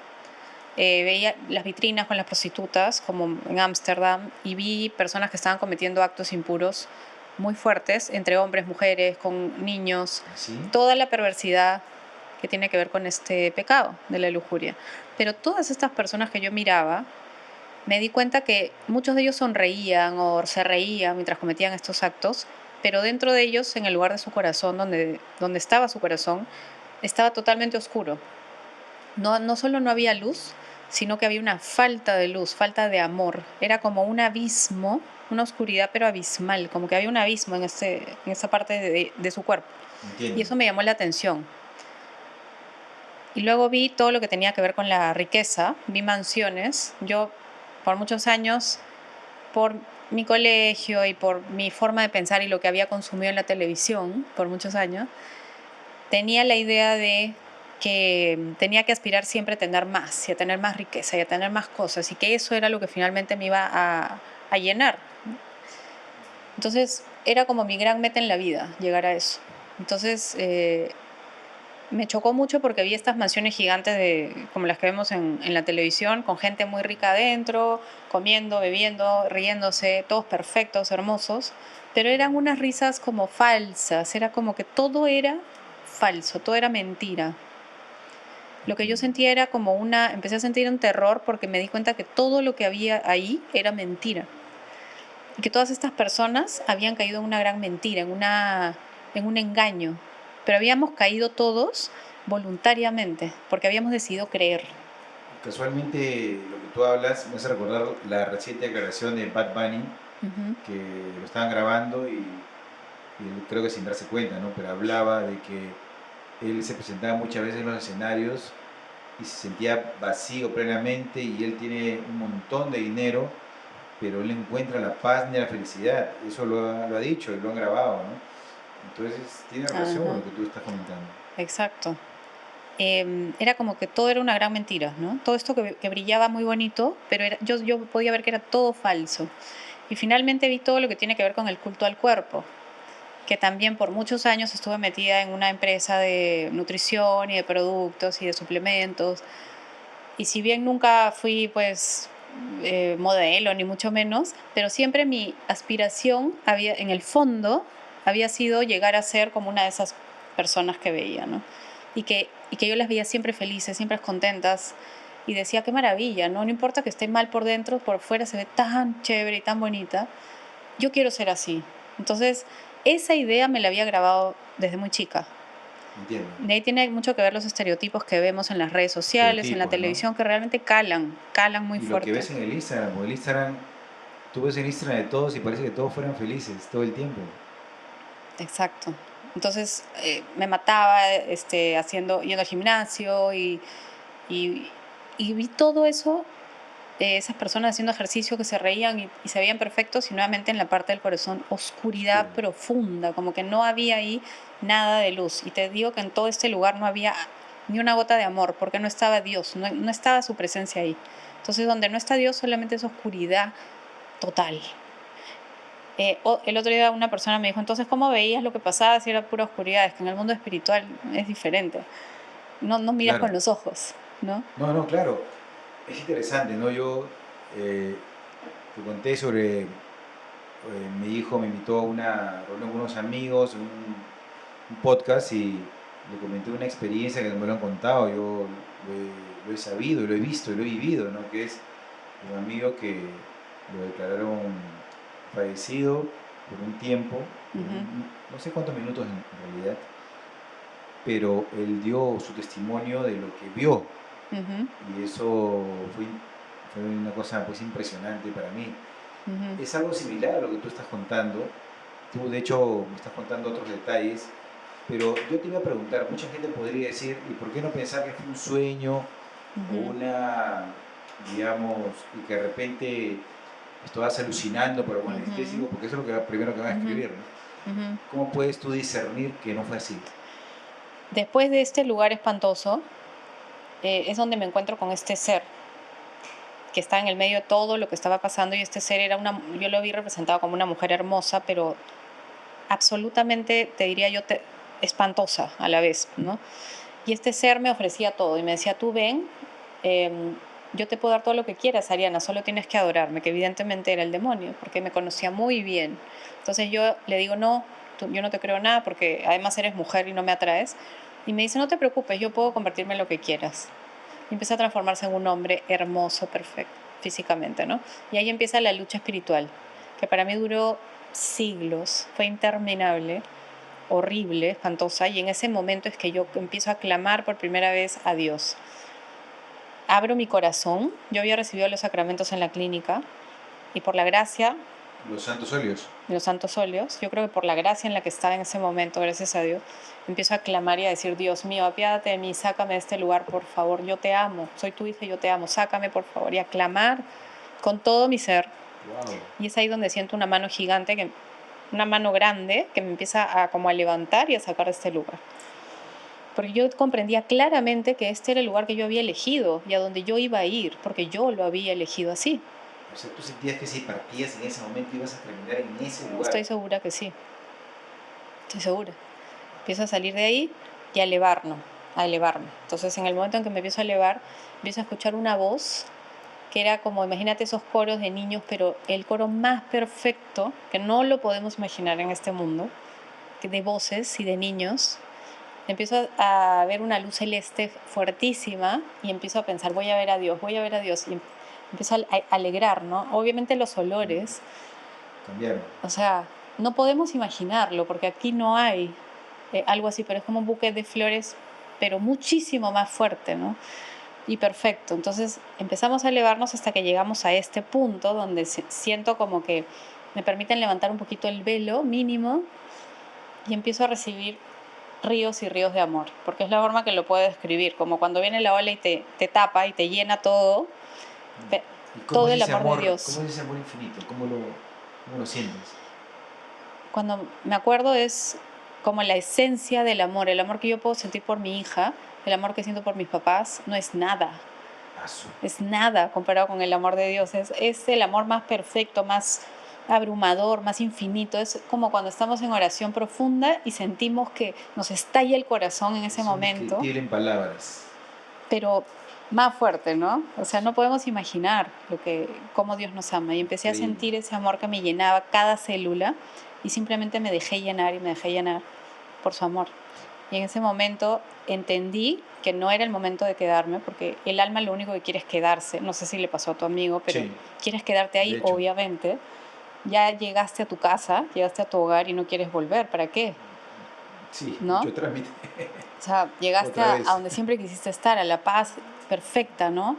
Veía las vitrinas con las prostitutas, como en Ámsterdam, y vi personas que estaban cometiendo actos impuros muy fuertes, entre hombres, mujeres, con niños, ¿Así? toda la perversidad que tiene que ver con este pecado de la lujuria. Pero todas estas personas que yo miraba, me di cuenta que muchos de ellos sonreían o se reían mientras cometían estos actos, pero dentro de ellos, en el lugar de su corazón, donde estaba su corazón, estaba totalmente oscuro. No solo no había luz, sino que había una falta de luz, falta de amor. Era como un abismo, una oscuridad pero abismal, como que había un abismo en esa parte de su cuerpo. Entiendo. Y eso me llamó la atención. Y luego vi todo lo que tenía que ver con la riqueza, vi mansiones. Yo, por muchos años, por mi colegio y por mi forma de pensar y lo que había consumido en la televisión por muchos años, tenía la idea de que tenía que aspirar siempre a tener más y a tener más riqueza y a tener más cosas y que eso era lo que finalmente me iba a llenar. Entonces era como mi gran meta en la vida, llegar a eso. Entonces me chocó mucho porque vi estas mansiones gigantes como las que vemos en la televisión, con gente muy rica adentro, comiendo, bebiendo, riéndose, todos perfectos, hermosos, pero eran unas risas como falsas, era como que todo era falso, todo era mentira. Lo que yo entiendo. sentía era como empecé a sentir un terror porque me di cuenta que todo lo que había ahí era mentira. Y que todas estas personas habían caído en una gran mentira, en un engaño. Pero habíamos caído todos voluntariamente, porque habíamos decidido creer. Casualmente, lo que tú hablas me hace recordar la reciente declaración de Bad Bunny, Ujú. que lo estaban grabando y él creo que sin darse cuenta, ¿no? Pero hablaba de que él se presentaba muchas veces en los escenarios y se sentía vacío plenamente y él tiene un montón de dinero, pero él no encuentra la paz ni la felicidad. Eso lo ha dicho y lo han grabado, ¿no? Entonces tiene relación con Ajá, lo que tú estás comentando. exacto. Era como que todo era una gran mentira, ¿no? Todo esto que brillaba muy bonito, pero yo podía ver que era todo falso. Y finalmente vi todo lo que tiene que ver con el culto al cuerpo, que también por muchos años estuve metida en una empresa de nutrición y de productos y de suplementos. Y si bien nunca fui, pues, modelo, ni mucho menos, pero siempre mi aspiración había, en el fondo, había sido llegar a ser como una de esas personas que veía, ¿no? Y que yo las veía siempre felices, siempre contentas, y decía, qué maravilla, ¿no? No importa que esté mal por dentro, por fuera se ve tan chévere y tan bonita. Yo quiero ser así. Entonces, esa idea me la había grabado desde muy chica. Entiendo. De ahí tiene mucho que ver los estereotipos que vemos en las redes sociales, en la Estereotipos, ¿no? televisión, que realmente calan muy Y lo que fuerte. ves en el Instagram, porque el Instagram, tú ves el Instagram de todos y parece que todos fueran felices todo el tiempo. Exacto. Entonces me mataba yendo al gimnasio y, y vi todo eso, esas personas haciendo ejercicio que se reían y se veían perfectos y nuevamente en la parte del corazón, oscuridad Oscuro. profunda, como que no había ahí nada de luz. Y te digo que en todo este lugar no había ni una gota de amor, porque no estaba Dios, no estaba su presencia ahí. Entonces donde no está Dios solamente es oscuridad total. El otro día una persona me dijo, entonces, ¿cómo veías lo que pasaba si era pura oscuridad? Es que en el mundo espiritual es diferente. No miras con Claro. los ojos, ¿no? No, no, claro. Es interesante, ¿no? Yo te conté sobre, mi hijo me invitó a una reunión con unos amigos, un podcast y le comenté una experiencia que no me lo han contado, yo lo he sabido, lo he visto, lo he vivido, ¿no? Que es un amigo que lo declararon fallecido por un tiempo, Ujú, no sé cuántos minutos en realidad, pero él dio su testimonio de lo que vio ujú, y eso fue una cosa pues impresionante para mí. ujú, Es algo similar a lo que tú estás contando. Tú, de hecho, me estás contando otros detalles, pero yo te iba a preguntar, mucha gente podría decir, ¿y por qué no pensar que fue un sueño o ujú, una, digamos, y que de repente estabas alucinando por algún ujú, anestésico? Porque eso es lo que primero que van a ujú, escribir, ¿no? ujú. ¿Cómo puedes tú discernir que no fue así? Después de este lugar espantoso, es donde me encuentro con este ser que está en el medio de todo lo que estaba pasando y este ser yo lo vi representado como una mujer hermosa, pero absolutamente, te diría yo, espantosa a la vez, ¿no? Y este ser me ofrecía todo y me decía, tú ven, em, yo te puedo dar todo lo que quieras, Ariana, solo tienes que adorarme, que evidentemente era el demonio, porque me conocía muy bien. Entonces yo le digo, no, yo no te creo nada porque además eres mujer y no me atraes. Y me dice, no te preocupes, yo puedo convertirme en lo que quieras. Y empieza a transformarse en un hombre hermoso, perfecto, físicamente, ¿no? Y ahí empieza la lucha espiritual, que para mí duró siglos, fue interminable, horrible, espantosa, y en ese momento es que yo empiezo a clamar por primera vez a Dios. Abro mi corazón, yo había recibido los sacramentos en la clínica y por la gracia Los santos óleos. de los santos óleos, yo creo que por la gracia en la que estaba en ese momento, gracias a Dios, empiezo a clamar y a decir, Dios mío, apiádate de mí, sácame de este lugar, por favor, yo te amo, soy tu hija y yo te amo, sácame, por favor, y a clamar con todo mi ser. Wow. Y es ahí donde siento una mano gigante, una mano grande, que me empieza a como a levantar y a sacar de este lugar. Porque yo comprendía claramente que este era el lugar que yo había elegido y a donde yo iba a ir, porque yo lo había elegido así. O sea, tú sentías que si partías en ese momento ibas a terminar en ese Estoy lugar. segura que sí, estoy segura. Empiezo a salir de ahí y a elevarnos, a elevarme. Entonces, en el momento en que me empiezo a elevar, empiezo a escuchar una voz que era como, imagínate esos coros de niños, pero el coro más perfecto, que no lo podemos imaginar en este mundo, de voces y de niños. empiezo a ver una luz celeste fuertísima y empiezo a pensar, voy a ver a Dios, voy a ver a Dios. Y empiezo a alegrar, ¿no? Obviamente los olores, Cambiaron. o sea, no podemos imaginarlo porque aquí no hay algo así, pero es como un buque de flores, pero muchísimo más fuerte, ¿no? Y perfecto. Entonces empezamos a elevarnos hasta que llegamos a este punto donde siento como que me permiten levantar un poquito el velo mínimo y empiezo a recibir ríos y ríos de amor, porque es la forma que lo puedo describir, como cuando viene la ola y te tapa y te llena todo, ¿Y cómo todo es el ese amor de amor? Dios. ¿Cómo es ese amor infinito? ¿Cómo lo sientes? Cuando me acuerdo es como la esencia del amor, el amor que yo puedo sentir por mi hija, el amor que siento por mis papás, no es nada. Asu. Es nada comparado con el amor de Dios. Es el amor más perfecto, más abrumador, más infinito. Es como cuando estamos en oración profunda y sentimos que nos estalla el corazón en ese Es momento, indescriptible en palabras. pero más fuerte, ¿no? O sea, no podemos imaginar cómo Dios nos ama. Y empecé a Increíble. sentir ese amor que me llenaba cada célula y simplemente me dejé llenar y me dejé llenar por su amor. Y en ese momento entendí que no era el momento de quedarme, porque el alma lo único que quiere es quedarse. No sé si le pasó a tu amigo, pero Sí, quieres quedarte de ahí, hecho. obviamente. Ya llegaste a tu casa, llegaste a tu hogar y no quieres volver. ¿Para qué? Sí, ¿No? mucho trámite. O sea, llegaste Otra a vez. donde siempre quisiste estar, a la paz perfecta, ¿no?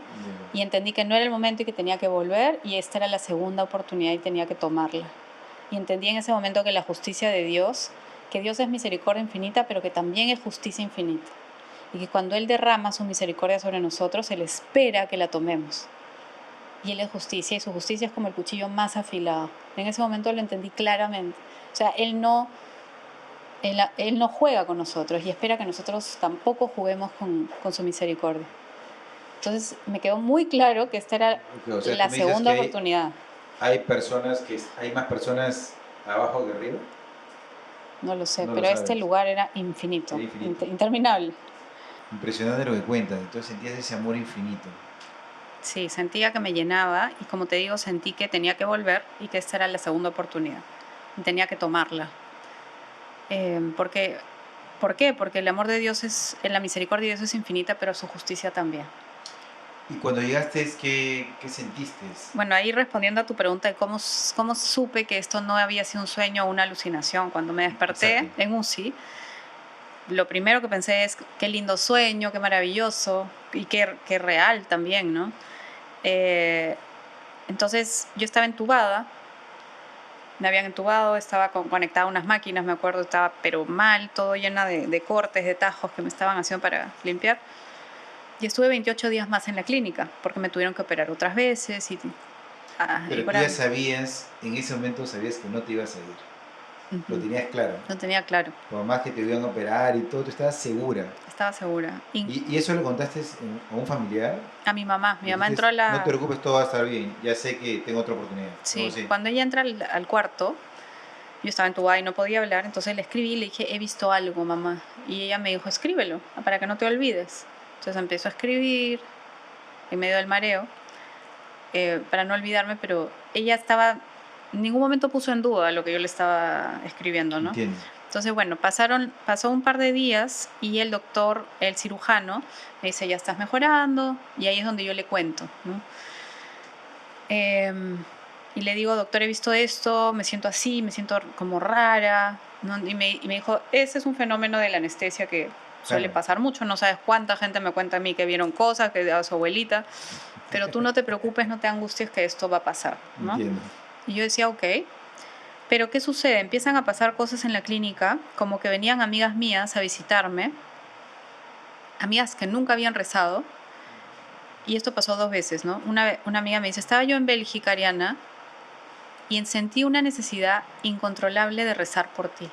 Y entendí que no era el momento y que tenía que volver, y esta era la segunda oportunidad y tenía que tomarla. Y entendí en ese momento que la justicia de Dios, que Dios es misericordia infinita, pero que también es justicia infinita. Y que cuando Él derrama su misericordia sobre nosotros, Él espera que la tomemos. Y Él es justicia, y su justicia es como el cuchillo más afilado. En ese momento lo entendí claramente. O sea, Él no juega con nosotros y espera que nosotros tampoco juguemos con su misericordia. Entonces me quedó muy claro que esta era O sea, tú la me dices que segunda oportunidad. hay más personas abajo que arriba. No lo sé, No lo pero este sabes. lugar era infinito, Era infinito. interminable. Impresionante lo que cuentas. Entonces sentías ese amor infinito. Sí, sentía que me llenaba y, como te digo, sentí que tenía que volver y que esta era la segunda oportunidad. Y tenía que tomarla. Porque, ¿por qué? Porque el amor de Dios la misericordia de Dios es infinita, pero su justicia también. Y cuando llegaste, ¿qué sentiste? Bueno, ahí respondiendo a tu pregunta de cómo supe que esto no había sido un sueño o una alucinación, cuando me desperté Exacto. en UCI, lo primero que pensé es qué lindo sueño, qué maravilloso y qué real también, ¿no? Entonces yo estaba entubada, me habían entubado, estaba conectada a unas máquinas, me acuerdo, estaba pero mal, todo llena de cortes, de tajos que me estaban haciendo para limpiar. Y estuve 28 días más en la clínica, porque me tuvieron que operar otras veces y Pero tú para... ya sabías, en ese momento sabías que no te ibas a ir. Lo tenías claro. Lo tenía claro, Por más que te iban a operar y todo, tú estabas segura. estaba segura. ¿Y eso lo contaste a un familiar? A mi mamá Dijiste, entró a no te la... preocupes, todo va a estar bien. Ya sé que tengo otra oportunidad. Algo Sí, así. cuando ella entra al cuarto, yo estaba entubada y no podía hablar, entonces le escribí y le dije, he visto algo, mamá. Y ella me dijo, escríbelo, para que no te olvides. Entonces empezó a escribir en medio del mareo, para no olvidarme, pero ella estaba, en ningún momento puso en duda lo que yo le estaba escribiendo, ¿no? Entiendo. Entonces, bueno, pasó un par de días y el doctor, el cirujano, me dice, ya estás mejorando, y ahí es donde yo le cuento, ¿no? Y le digo, doctor, he visto esto, me siento así, me siento como rara, ¿no? Y me dijo, ese es un fenómeno de la anestesia que suele Claro. pasar mucho, no sabes cuánta gente me cuenta a mí que vieron cosas, que a su abuelita, pero tú no te preocupes, no te angusties, que esto va a pasar, ¿no? Entiendo. Y yo decía, ok, pero ¿qué sucede? Empiezan a pasar cosas en la clínica, como que venían amigas mías a visitarme, amigas que nunca habían rezado, y esto pasó 2 veces, ¿no? Una amiga me dice, estaba yo en Bélgica, Ariana, y sentí una necesidad incontrolable de rezar por ti.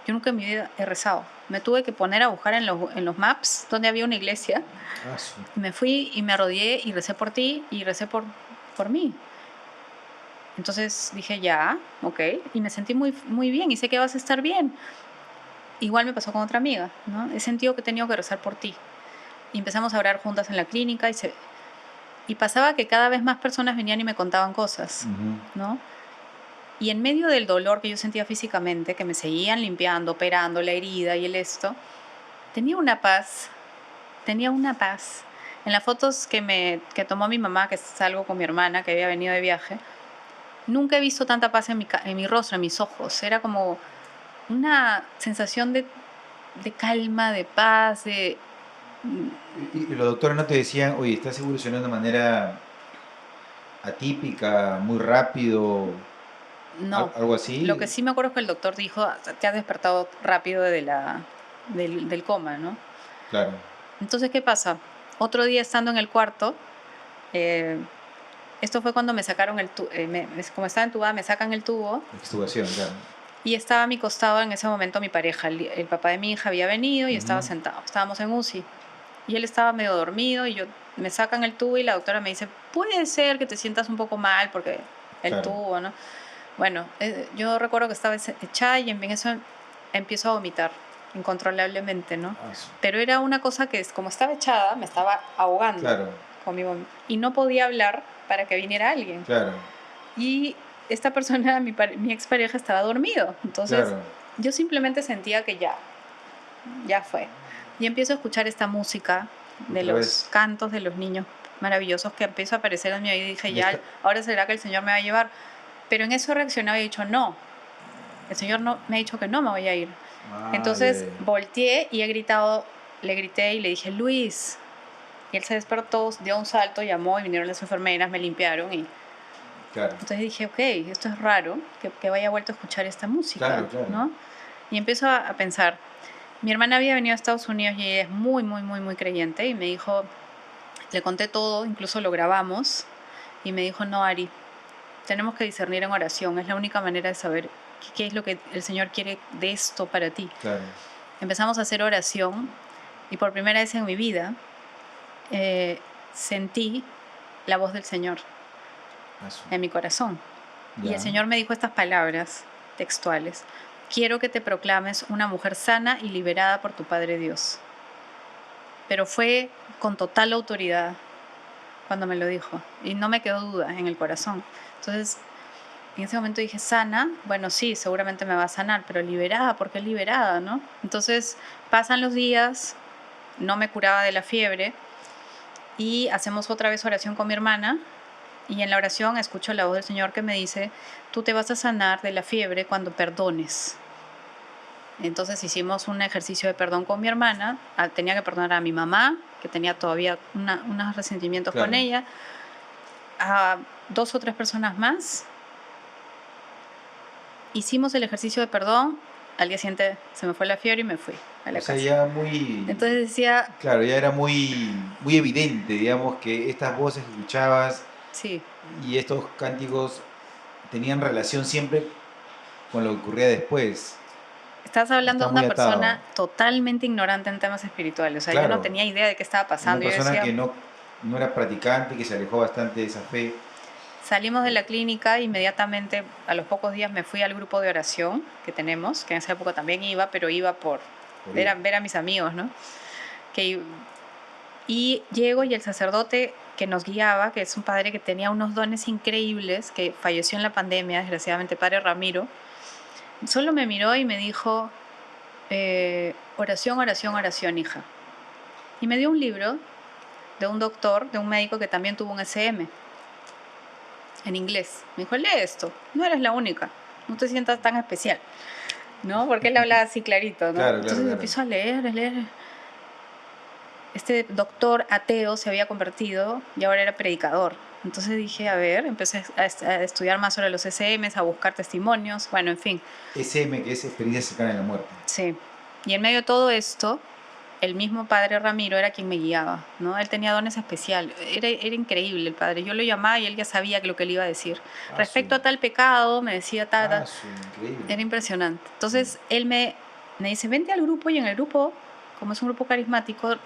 Yo nunca en mi vida he rezado. Me tuve que poner a buscar en los maps donde había una iglesia. Me fui y me arrodillé y recé por ti y recé por mí. Entonces dije, ya, ok, y me sentí muy, muy bien y sé que vas a estar bien. Igual me pasó con otra amiga, ¿no? He sentido que he tenido que rezar por ti. Y empezamos a orar juntas en la clínica y pasaba que cada vez más personas venían y me contaban cosas, ¿no? Y en medio del dolor que yo sentía físicamente, que me seguían limpiando, operando la herida y esto, tenía una paz, tenía una paz. En las fotos que tomó mi mamá, que salgo con mi hermana, que había venido de viaje, nunca he visto tanta paz en mi rostro, en mis ojos. Era como una sensación de calma, de paz, de... Y los doctores no te decían, oye, estás evolucionando de manera atípica, muy rápido, No. algo Lo que así. sí me acuerdo es que el doctor dijo, te has despertado rápido del coma, ¿no? Claro, Entonces, ¿qué pasa? Otro día estando en el cuarto, eh, esto fue cuando me sacaron como estaba entubada, me sacan el tubo extubación, claro. y estaba a mi costado en ese momento mi pareja. El papá de mi hija había venido y estaba Ujú. sentado. Estábamos en UCI y él estaba medio dormido y me sacan el tubo y la doctora me dice, puede ser que te sientas un poco mal porque el Claro. tubo, ¿no? Bueno, yo recuerdo que estaba echada y en eso empiezo a vomitar incontrolablemente, ¿no? Ah, Pero era una cosa que, como estaba echada, me estaba ahogando claro, con mi vómito. Y no podía hablar para que viniera alguien. claro, Y esta persona, mi expareja, estaba dormido. Entonces, claro. yo simplemente sentía que ya fue. Y empiezo a escuchar esta música de Otra los vez. cantos de los niños maravillosos que empiezo a aparecer en mi oído y dije, Y ya, esta- ahora será que el Señor me va a llevar. Pero en eso reaccionaba y he dicho, no, el Señor no, me ha dicho que no me voy a ir. Ah, ya, Entonces ya, volteé y le grité y le dije, Luis. Y él se despertó, dio un salto, llamó y vinieron las enfermeras, me limpiaron. Y claro, entonces dije, ok, esto es raro, que haya vuelto a escuchar esta música, claro, claro. ¿no? Y empiezo a pensar, mi hermana había venido a Estados Unidos y ella es muy, muy, muy, muy creyente y me dijo, le conté todo, incluso lo grabamos, y me dijo, no, Ari, tenemos que discernir en oración, es la única manera de saber qué es lo que el Señor quiere de esto para ti. Claro. Empezamos a hacer oración y por primera vez en mi vida sentí la voz del Señor en mi corazón. Y el Ya. Señor me dijo estas palabras textuales: quiero que te proclames una mujer sana y liberada por tu Padre Dios. Pero fue con total autoridad cuando me lo dijo y no me quedó duda en el corazón. Entonces, en ese momento dije, sana, bueno, sí, seguramente me va a sanar, pero liberada, ¿por qué liberada, no? Entonces, pasan los días, no me curaba de la fiebre y hacemos otra vez oración con mi hermana y en la oración escucho la voz del Señor que me dice, tú te vas a sanar de la fiebre cuando perdones. Entonces hicimos un ejercicio de perdón con mi hermana, tenía que perdonar a mi mamá, que tenía todavía unos resentimientos con Claro. ella, a 2 o 3 personas más. Hicimos el ejercicio de perdón, al día siguiente se me fue la fiebre y me fui a la O sea, casa. ya muy, Entonces decía, claro, ya era muy evidente, digamos, que estas voces que escuchabas sí, y estos cánticos tenían relación siempre con lo que ocurría después. estás hablando Está de muy una persona atado. totalmente ignorante en temas espirituales. O sea, yo no Claro, tenía idea de qué estaba una pasando. Yo persona decía, que no era practicante, que se alejó bastante de esa fe. salimos de la clínica, inmediatamente a los pocos días me fui al grupo de oración que tenemos, que en esa época también iba, pero iba por ver a mis amigos, ¿no? Y llego y el sacerdote que nos guiaba, que es un padre que tenía unos dones increíbles, que falleció en la pandemia, desgraciadamente, padre Ramiro, solo me miró y me dijo, oración, oración, oración, hija. Y me dio un libro de un doctor, de un médico que también tuvo un SM en inglés. Me dijo, lee esto, no eres la única, no te sientas tan especial, ¿no? Porque él hablaba así clarito, ¿no? Claro, claro, Entonces claro. empiezo a leer. Este doctor ateo se había convertido y ahora era predicador. Entonces dije, a ver, empecé a estudiar más sobre los SMs, a buscar testimonios, bueno, en fin. SM, que es experiencia cercana a la muerte. Sí. Y en medio de todo esto, el mismo padre Ramiro era quien me guiaba, ¿no? Él tenía dones especiales, era increíble el padre. Yo lo llamaba y él ya sabía lo que le iba a decir. Respecto a tal pecado, me decía tal. Increíble. Era impresionante. Entonces él me dice, vente al grupo y en el grupo, como es un grupo carismático,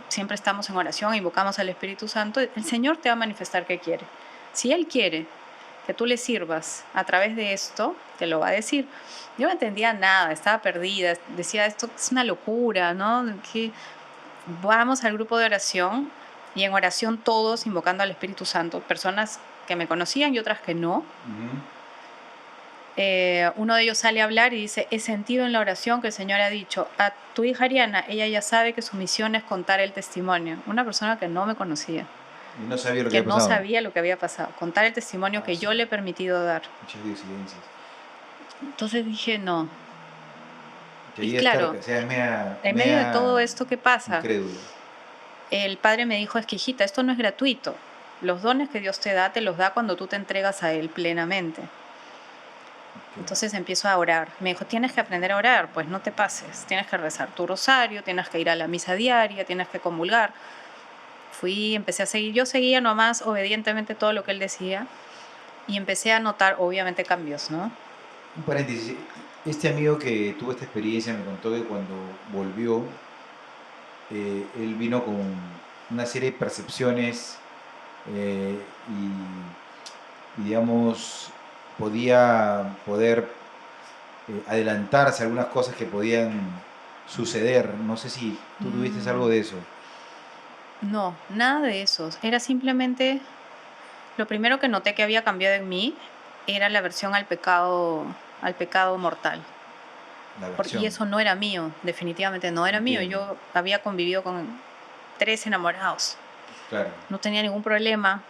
siempre estamos en oración, invocamos al Espíritu Santo, el Señor te va a manifestar qué quiere. Si Él quiere que tú le sirvas a través de esto, te lo va a decir. Yo no entendía nada, estaba perdida, decía, esto es una locura, ¿no? Que vamos al grupo de oración y en oración todos invocando al Espíritu Santo, personas que me conocían y otras que no. uno de ellos sale a hablar y dice, he sentido en la oración que el Señor ha dicho, a tu hija Ariana, ella ya sabe que su misión es contar el testimonio. Una persona que no me conocía, Y no sabía lo que que había no pasado. sabía lo que había pasado, contar el testimonio Ah, que sí. yo le he permitido dar. Muchas coincidencias. Entonces dije, no. Que Y ahí está, claro, o sea, es media, en medio de todo media esto que pasa, incrédula. el padre me dijo, es que hijita, esto no es gratuito. Los dones que Dios te los da cuando tú te entregas a Él plenamente. Ok. Entonces empiezo a orar. Me dijo, tienes que aprender a orar, pues no te pases. Tienes que rezar tu rosario, tienes que ir a la misa diaria, tienes que comulgar. Fui, empecé a seguir. Yo seguía nomás obedientemente todo lo que él decía y empecé a notar, obviamente, cambios, ¿no? Un paréntesis. Este amigo que tuvo esta experiencia me contó que cuando volvió, él vino con una serie de percepciones y, digamos, poder adelantarse a algunas cosas que podían suceder. No sé si tú tuviste algo de eso. No, nada de eso. Era simplemente, lo primero que noté que había cambiado en mí era la aversión al pecado mortal. La Y versión, eso no era mío, definitivamente no era mío. entiendo. Yo había convivido con 3 enamorados. Claro, No tenía ningún problema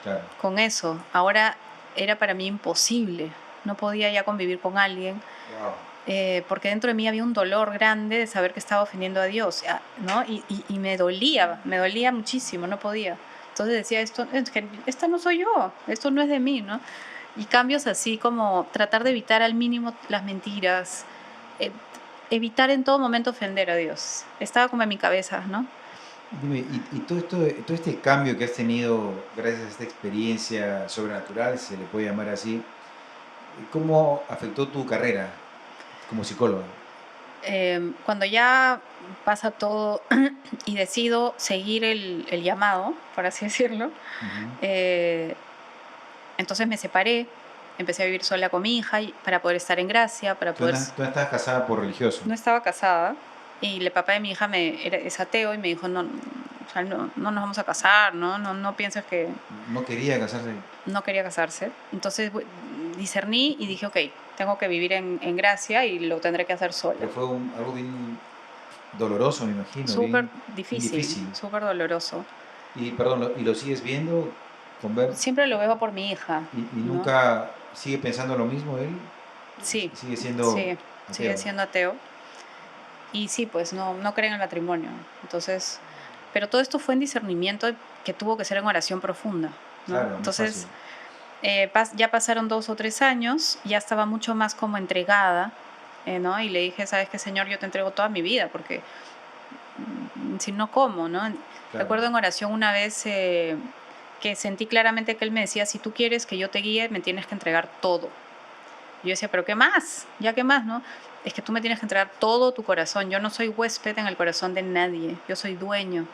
claro. con eso. Ahora era para mí imposible. No podía ya convivir con alguien Wow. porque dentro de mí había un dolor grande de saber que estaba ofendiendo a Dios, ¿no? Y me dolía muchísimo, no podía. Entonces decía, esta no soy yo, esto no es de mí, ¿no? Y cambios así como tratar de evitar al mínimo las mentiras, eh, evitar en todo momento ofender a Dios. Estaba como en mi cabeza, ¿no? Dime, y todo esto, todo este cambio que has tenido gracias a esta experiencia sobrenatural, si se le puede llamar así, ¿cómo afectó tu carrera como psicóloga? Cuando ya pasa todo y decido seguir el llamado, por así decirlo, Ujú. eh, entonces me separé, empecé a vivir sola con mi hija para poder estar en gracia, para Tú poder... tú no estabas casada por religioso, No estaba casada y el papá de mi hija es ateo y me dijo, no, o sea, no nos vamos a casar, no pienses que no quería casarse, no quería casarse. Entonces discerní y dije, ok, tengo que vivir en gracia y lo tendré que hacer sola. pero fue algo bien doloroso, me imagino, Súper bien, bien difícil, difícil. súper doloroso. Y perdón, ¿y lo sigues viendo con ver Siempre lo veo por mi hija, y ¿no? nunca sigue pensando lo mismo él? Sí, Sigue siendo sí, sigue ateo. siendo ateo. Y sí, pues no cree en el matrimonio. Entonces, pero todo esto fue en discernimiento que tuvo que ser en oración profunda, ¿no? Claro, no es fácil. Entonces, ya pasaron 2 o 3 años, ya estaba mucho más como entregada, ¿no? Y le dije, ¿sabes qué, Señor? Yo te entrego toda mi vida, porque si no, ¿cómo, no? Claro. Recuerdo en oración una vez que sentí claramente que Él me decía, si tú quieres que yo te guíe, me tienes que entregar todo. Y yo decía, ¿pero qué más? ¿Ya qué más, no? Es que tú me tienes que entregar todo tu corazón. Yo no soy huésped en el corazón de nadie. Yo soy dueño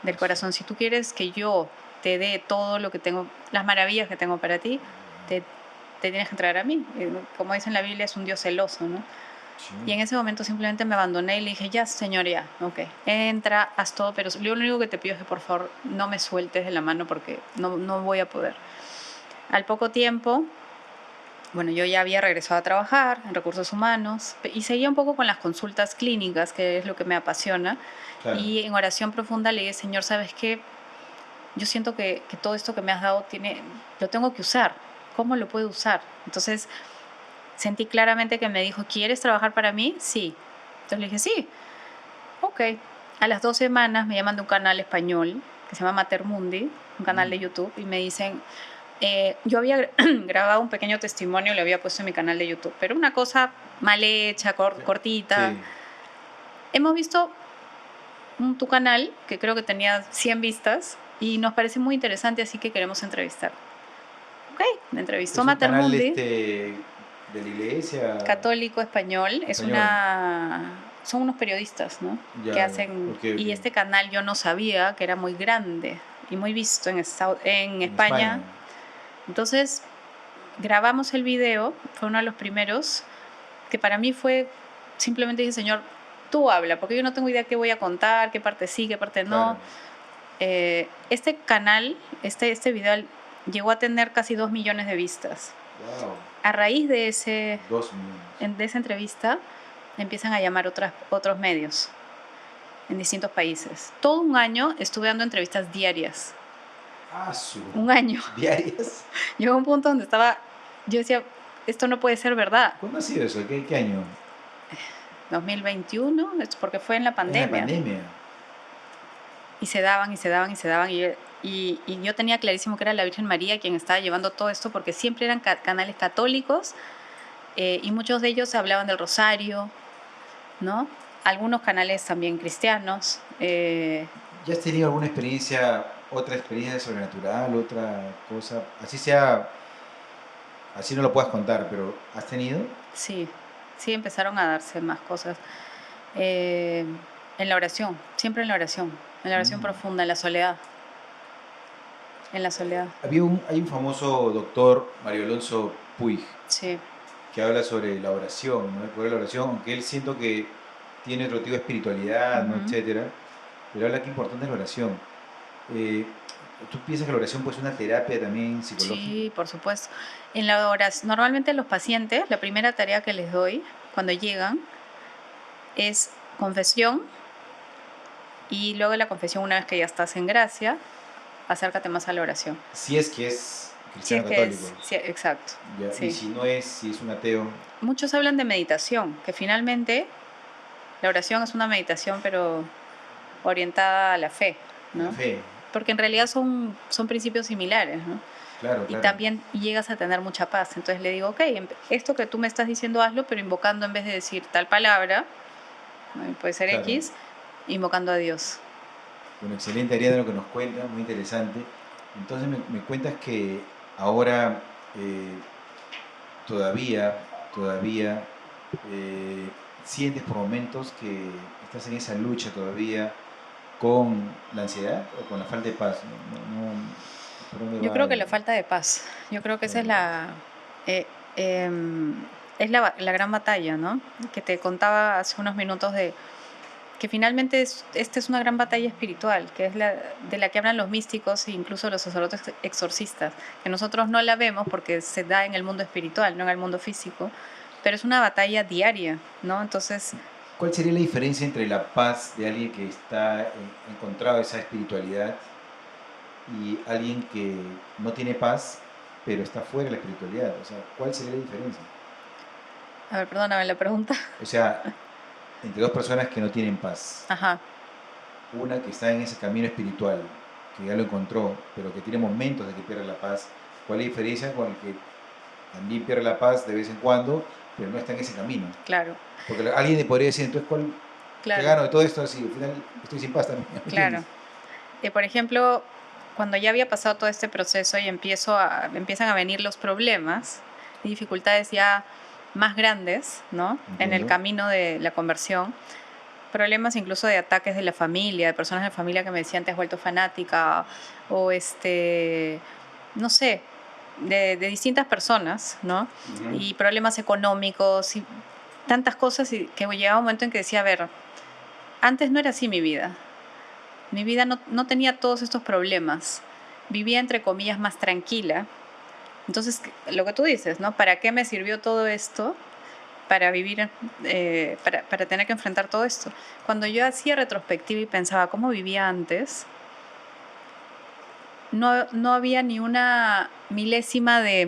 del Eso. corazón. Si tú quieres que yo te dé todo lo que tengo, las maravillas que tengo para ti, te tienes que entregar a mí. Como dice en la Biblia, es un Dios celoso, ¿no? Sí. Y en ese momento simplemente me abandoné y le dije, ya, Señor, ya, ok, entra, haz todo, pero yo lo único que te pido es que por favor no me sueltes de la mano porque no voy a poder. Al poco tiempo, bueno, yo ya había regresado a trabajar en recursos humanos y seguía un poco con las consultas clínicas, que es lo que me apasiona. Claro. Y en oración profunda le dije, Señor, ¿sabes qué? Yo siento que todo esto que me has dado lo tengo que usar. ¿Cómo lo puedo usar? Entonces sentí claramente que me dijo, ¿quieres trabajar para mí? Sí. Entonces le dije, sí. Ok. A las 2 semanas me llaman de un canal español que se llama Mater Mundi, un canal de YouTube, y me dicen, yo había grabado un pequeño testimonio y lo había puesto en mi canal de YouTube, pero una cosa mal hecha, cortita. Sí. Hemos visto tu canal, que creo que tenía 100 vistas, y nos parece muy interesante, así que queremos entrevistar. Ok, me entrevistó Es un Mater canal Mundi, de la iglesia católico español, español. son unos periodistas, ¿no? Ya, Que ya. hacen, Ok, y ok. este canal yo no sabía que era muy grande y muy visto en En España. España. Entonces grabamos el video, fue uno de los primeros, que para mí fue, simplemente dije, Señor, tú habla, porque yo no tengo idea qué voy a contar, qué parte sí, qué parte no. Claro. Este canal, este video llegó a tener casi 2 millones de vistas. Wow, A raíz de, ese, 2 millones. de esa entrevista, empiezan a llamar otros medios en distintos países. Todo un año estuve dando entrevistas diarias. Ah, su. Un año. ¿Diarias? Llegó un punto donde yo decía, esto no puede ser verdad. ¿Cuándo ha sido eso? ¿Qué año? 2021, es porque fue en la En la pandemia. pandemia. Y se daban y se daban y se daban. Y yo tenía clarísimo que era la Virgen María quien estaba llevando todo esto, porque siempre eran canales católicos, y muchos de ellos hablaban del rosario, ¿no? Algunos canales también cristianos. ¿Ya has tenido alguna experiencia, otra experiencia sobrenatural, otra cosa? Así sea, así no lo puedas contar, pero ¿has tenido? Sí, sí empezaron a darse más cosas. Eh, en la oración, siempre en la oración Mm. profunda, en la soledad. En la soledad, Hay un famoso doctor, Mario Alonso Puig, sí. que habla sobre la oración, ¿no? El poder de la oración, aunque él siento que tiene otro tipo de espiritualidad, ¿no? Ujú. Etcétera, pero habla que importante es la oración. Eh, ¿Tú piensas que la oración puede ser una terapia también psicológica? Sí, por supuesto. En la oración, normalmente los pacientes, la primera tarea que les doy cuando llegan es confesión, y luego de la confesión, una vez que ya estás en gracia, acércate más a la oración. Si es que es Si es cristiano que católico, es, sí, exacto, ya, y sí. si no es, si es un ateo, Muchos hablan de meditación, que finalmente la oración es una meditación, pero orientada a la fe, a la ¿no? fe, Porque en realidad son principios similares, ¿no? claro, Y claro, también llegas a tener mucha paz. Entonces le digo, ok, esto que tú me estás diciendo hazlo, pero invocando, en vez de decir tal palabra, ¿no? Puede ser claro. X, invocando a Dios. Bueno, excelente, Ariana, lo que nos cuenta, muy interesante. Entonces me cuentas que ahora eh, todavía eh, sientes por momentos que estás en esa lucha todavía con la ansiedad o con la falta de paz. ¿Por dónde Yo va creo que la falta de paz, yo creo que esa falta es de paz? eh, em, la gran batalla, ¿no? Que te contaba hace unos minutos, de que finalmente esta es una gran batalla espiritual, que es de la que hablan los místicos e incluso los sacerdotes exorcistas, que nosotros no la vemos porque se da en el mundo espiritual, no en el mundo físico, pero es una batalla diaria, ¿no? Entonces, ¿Cuál sería la diferencia entre la paz de alguien que está encontrado esa espiritualidad y alguien que no tiene paz, pero está fuera de la espiritualidad? O sea, ¿cuál sería la diferencia? a ver, perdóname la pregunta. O sea, entre dos personas que no tienen paz, Ajá, una que está en ese camino espiritual, que ya lo encontró, pero que tiene momentos de que pierde la paz, ¿cuál es la diferencia con el que también pierde la paz de vez en cuando, pero no está en ese camino? claro, Porque alguien le podría decir, entonces, ¿qué claro, gano de todo esto si al final estoy sin paz también? ¿Me claro. entiendes? Por ejemplo, cuando ya había pasado todo este proceso y empiezan a venir los problemas y dificultades ya más grandes, ¿no? En el Entiendo. camino de la conversión, problemas incluso de ataques de la familia, de personas de la familia que me decían te has vuelto fanática, o no sé, de distintas personas, ¿no? Ujú. Y problemas económicos y tantas cosas, y que llegaba un momento en que decía, a ver, antes no era así mi vida. Mi vida no tenía todos estos problemas. Vivía, entre comillas, más tranquila. Entonces, lo que tú dices, ¿no? ¿Para qué me sirvió todo esto? Para vivir, para tener que enfrentar todo esto. Cuando yo hacía retrospectiva y pensaba cómo vivía antes, no había ni una milésima de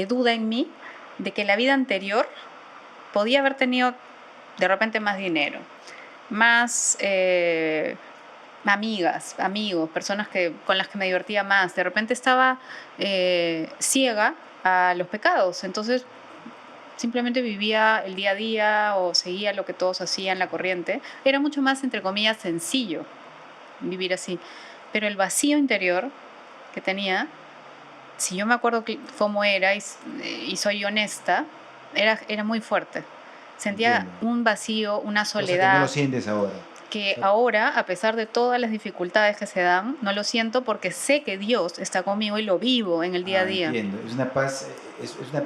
duda en mí de que la vida anterior podía haber tenido de repente más dinero, más amigas, amigos, personas con las que me divertía más. De repente estaba ciega a los pecados, entonces simplemente vivía el día a día o seguía lo que todos hacían, la corriente. Era mucho más, entre comillas, sencillo vivir así. Pero el vacío interior que tenía, si yo me acuerdo cómo era y soy honesta, era muy fuerte. Sentía Entiendo. un vacío, una Cosa que no lo soledad, sientes ahora. O que sea, ahora, a pesar de todas las dificultades que se dan, no lo siento porque sé que Dios está conmigo y lo vivo en el día a día. entiendo. Es una paz, es una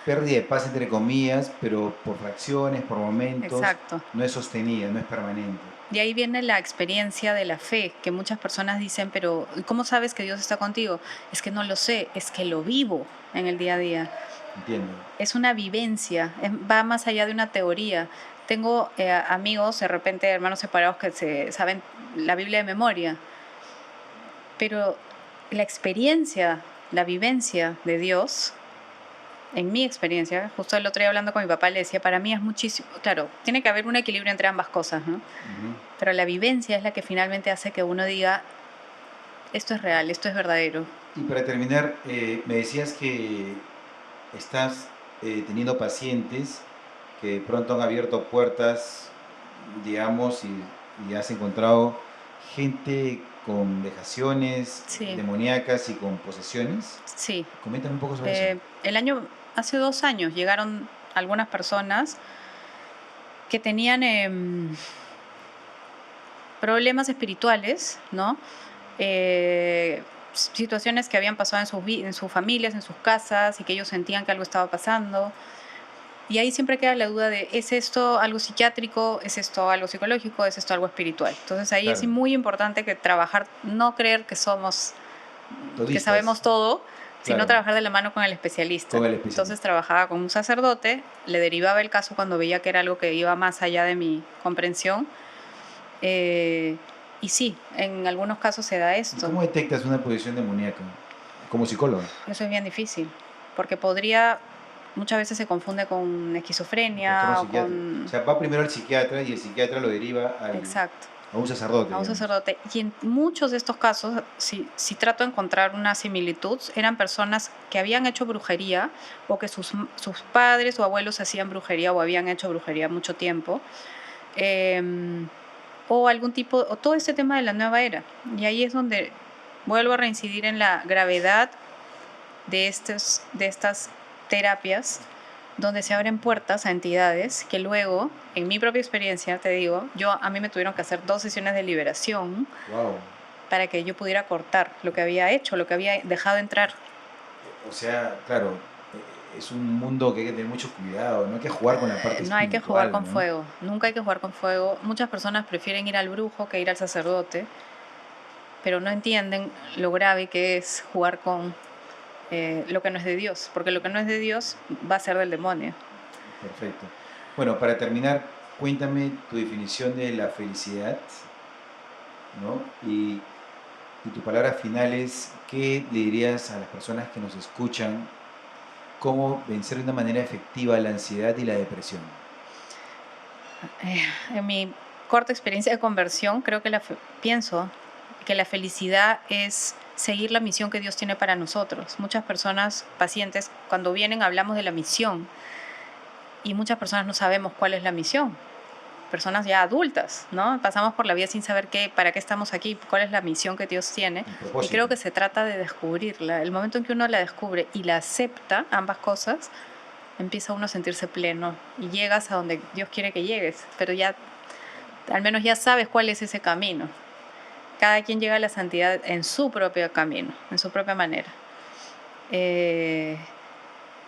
pérdida de paz entre comillas, pero por fracciones, por momentos, Exacto. no es sostenida, no es permanente. De ahí viene la experiencia de la fe, que muchas personas dicen, pero ¿cómo sabes que Dios está contigo? Es que no lo sé, es que lo vivo en el día a día. Entiendo. Es una vivencia, va más allá de una teoría. Tengo amigos, de repente hermanos separados que se saben la Biblia de memoria, pero la experiencia, la vivencia de Dios, en mi experiencia, justo el otro día hablando con mi papá, le decía, para mí es muchísimo, claro, tiene que haber un equilibrio entre ambas cosas, ¿no? Ujú. Pero la vivencia es la que finalmente hace que uno diga, esto es real, esto es verdadero. Y para terminar, me decías que estás teniendo pacientes que de pronto han abierto puertas, digamos, y has encontrado gente con vejaciones Sí, demoníacas y con posesiones. sí. Coméntame un poco sobre eso. Hace 2 años llegaron algunas personas que tenían problemas espirituales, ¿no? Situaciones que habían pasado en sus familias, en sus casas, y que ellos sentían que algo estaba pasando. Y ahí siempre queda la duda de, ¿es esto algo psiquiátrico? ¿Es esto algo psicológico? ¿Es esto algo espiritual? Entonces ahí es Claro, muy importante que trabajar, no creer que sabemos todistas, todo, sino claro, trabajar de la mano con el especialista. con el Entonces especialista. trabajaba con un sacerdote, le derivaba el caso cuando veía que era algo que iba más allá de mi comprensión. eh, y sí, en algunos casos se da ¿Y esto. cómo detectas una posesión demoníaca? Como psicóloga. Eso es bien difícil, porque muchas veces se confunde con Un trastorno esquizofrenia o psiquiátrico. O con... sea, va primero al psiquiatra y el psiquiatra lo deriva Exacto, a un sacerdote, a un digamos. sacerdote. Y en muchos de estos casos, si trato de encontrar una similitud, eran personas que habían hecho brujería o que sus padres o abuelos hacían brujería o habían hecho brujería mucho tiempo. em, o algún tipo, o todo este tema de la nueva era. Y ahí es donde vuelvo a reincidir en la gravedad de estas terapias, donde se abren puertas a entidades que luego, en mi propia experiencia, te digo, a mí me tuvieron que hacer 2 sesiones de liberación Wow. para que yo pudiera cortar lo que había hecho, lo que había dejado entrar. O sea, claro, es un mundo que hay que tener mucho cuidado, no hay que jugar con la parte No hay que jugar espiritual, con ¿no? fuego, nunca hay que jugar con fuego. Muchas personas prefieren ir al brujo que ir al sacerdote, pero no entienden lo grave que es jugar con lo que no es de Dios, porque lo que no es de Dios va a ser del demonio. Perfecto. Bueno, para terminar, cuéntame tu definición de la felicidad, ¿no? Y tu palabra final es, ¿qué le dirías a las personas que nos escuchan cómo vencer de una manera efectiva la ansiedad y la depresión? En mi corta experiencia de conversión, pienso que la felicidad es seguir la misión que Dios tiene para nosotros. Muchas personas, pacientes, cuando vienen hablamos de la misión y muchas personas no sabemos cuál es la misión. Personas ya adultas, ¿no? Pasamos por la vida sin saber para qué estamos aquí, cuál es la misión que Dios tiene. El Y creo propósito. que se trata de descubrirla. El momento en que uno la descubre y la acepta, ambas cosas, empieza uno a sentirse pleno y llegas a donde Dios quiere que llegues, pero ya al menos ya sabes cuál es ese camino. Cada quien llega a la santidad en su propio camino, en su propia manera. Eh,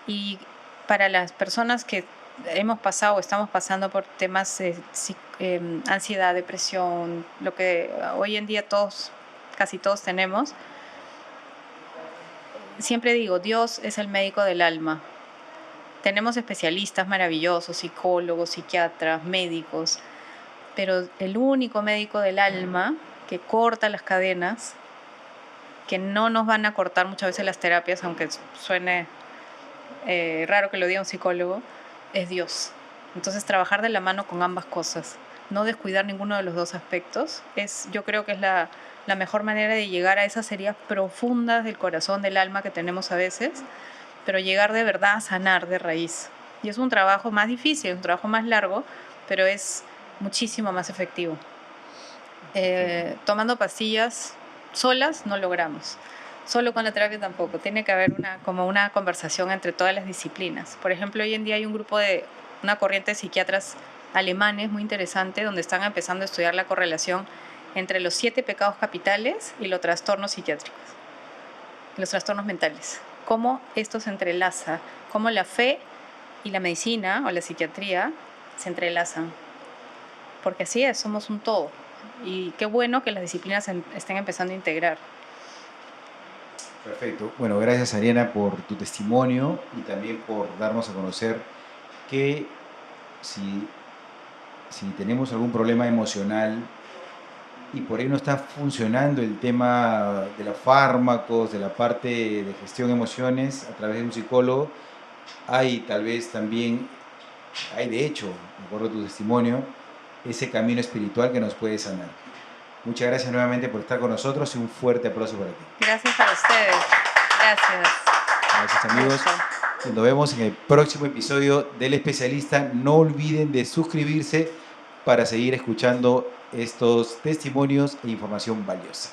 y para las personas que hemos pasado o estamos pasando por temas de ansiedad, depresión, lo que hoy en día casi todos tenemos, siempre digo, Dios es el médico del alma. Tenemos especialistas maravillosos, psicólogos, psiquiatras, médicos, pero el único médico del alma que corta las cadenas, que no nos van a cortar muchas veces las terapias, aunque suene raro que lo diga un psicólogo, es Dios. Entonces trabajar de la mano con ambas cosas, no descuidar ninguno de los dos aspectos, yo creo que es la mejor manera de llegar a esas heridas profundas del corazón, del alma que tenemos a veces, pero llegar de verdad a sanar de raíz. Y es un trabajo más difícil, es un trabajo más largo, pero es muchísimo más efectivo. Perfecto. Tomando pastillas solas no logramos. Solo con la terapia tampoco. Tiene que haber como una conversación entre todas las disciplinas. Por ejemplo, hoy en día hay una corriente de psiquiatras alemanes muy interesante donde están empezando a estudiar la correlación entre los 7 pecados capitales y los trastornos psiquiátricos, los trastornos mentales. Cómo esto se entrelaza, cómo la fe y la medicina o la psiquiatría se entrelazan porque así es, somos un todo. Y qué bueno que las disciplinas estén empezando a integrar. Perfecto. Bueno, gracias Ariana por tu testimonio y también por darnos a conocer que si, si tenemos algún problema emocional y por ahí no está funcionando el tema de los fármacos, de la parte de gestión de emociones a través de un psicólogo, hay tal vez también, hay de hecho, de acuerdo a tu testimonio, ese camino espiritual que nos puede sanar. Muchas gracias nuevamente por estar con nosotros y un fuerte aplauso para ti. Gracias a ustedes. Gracias. Gracias amigos. Mucho. Nos vemos en el próximo episodio del Especialista. No olviden de suscribirse para seguir escuchando estos testimonios e información valiosa.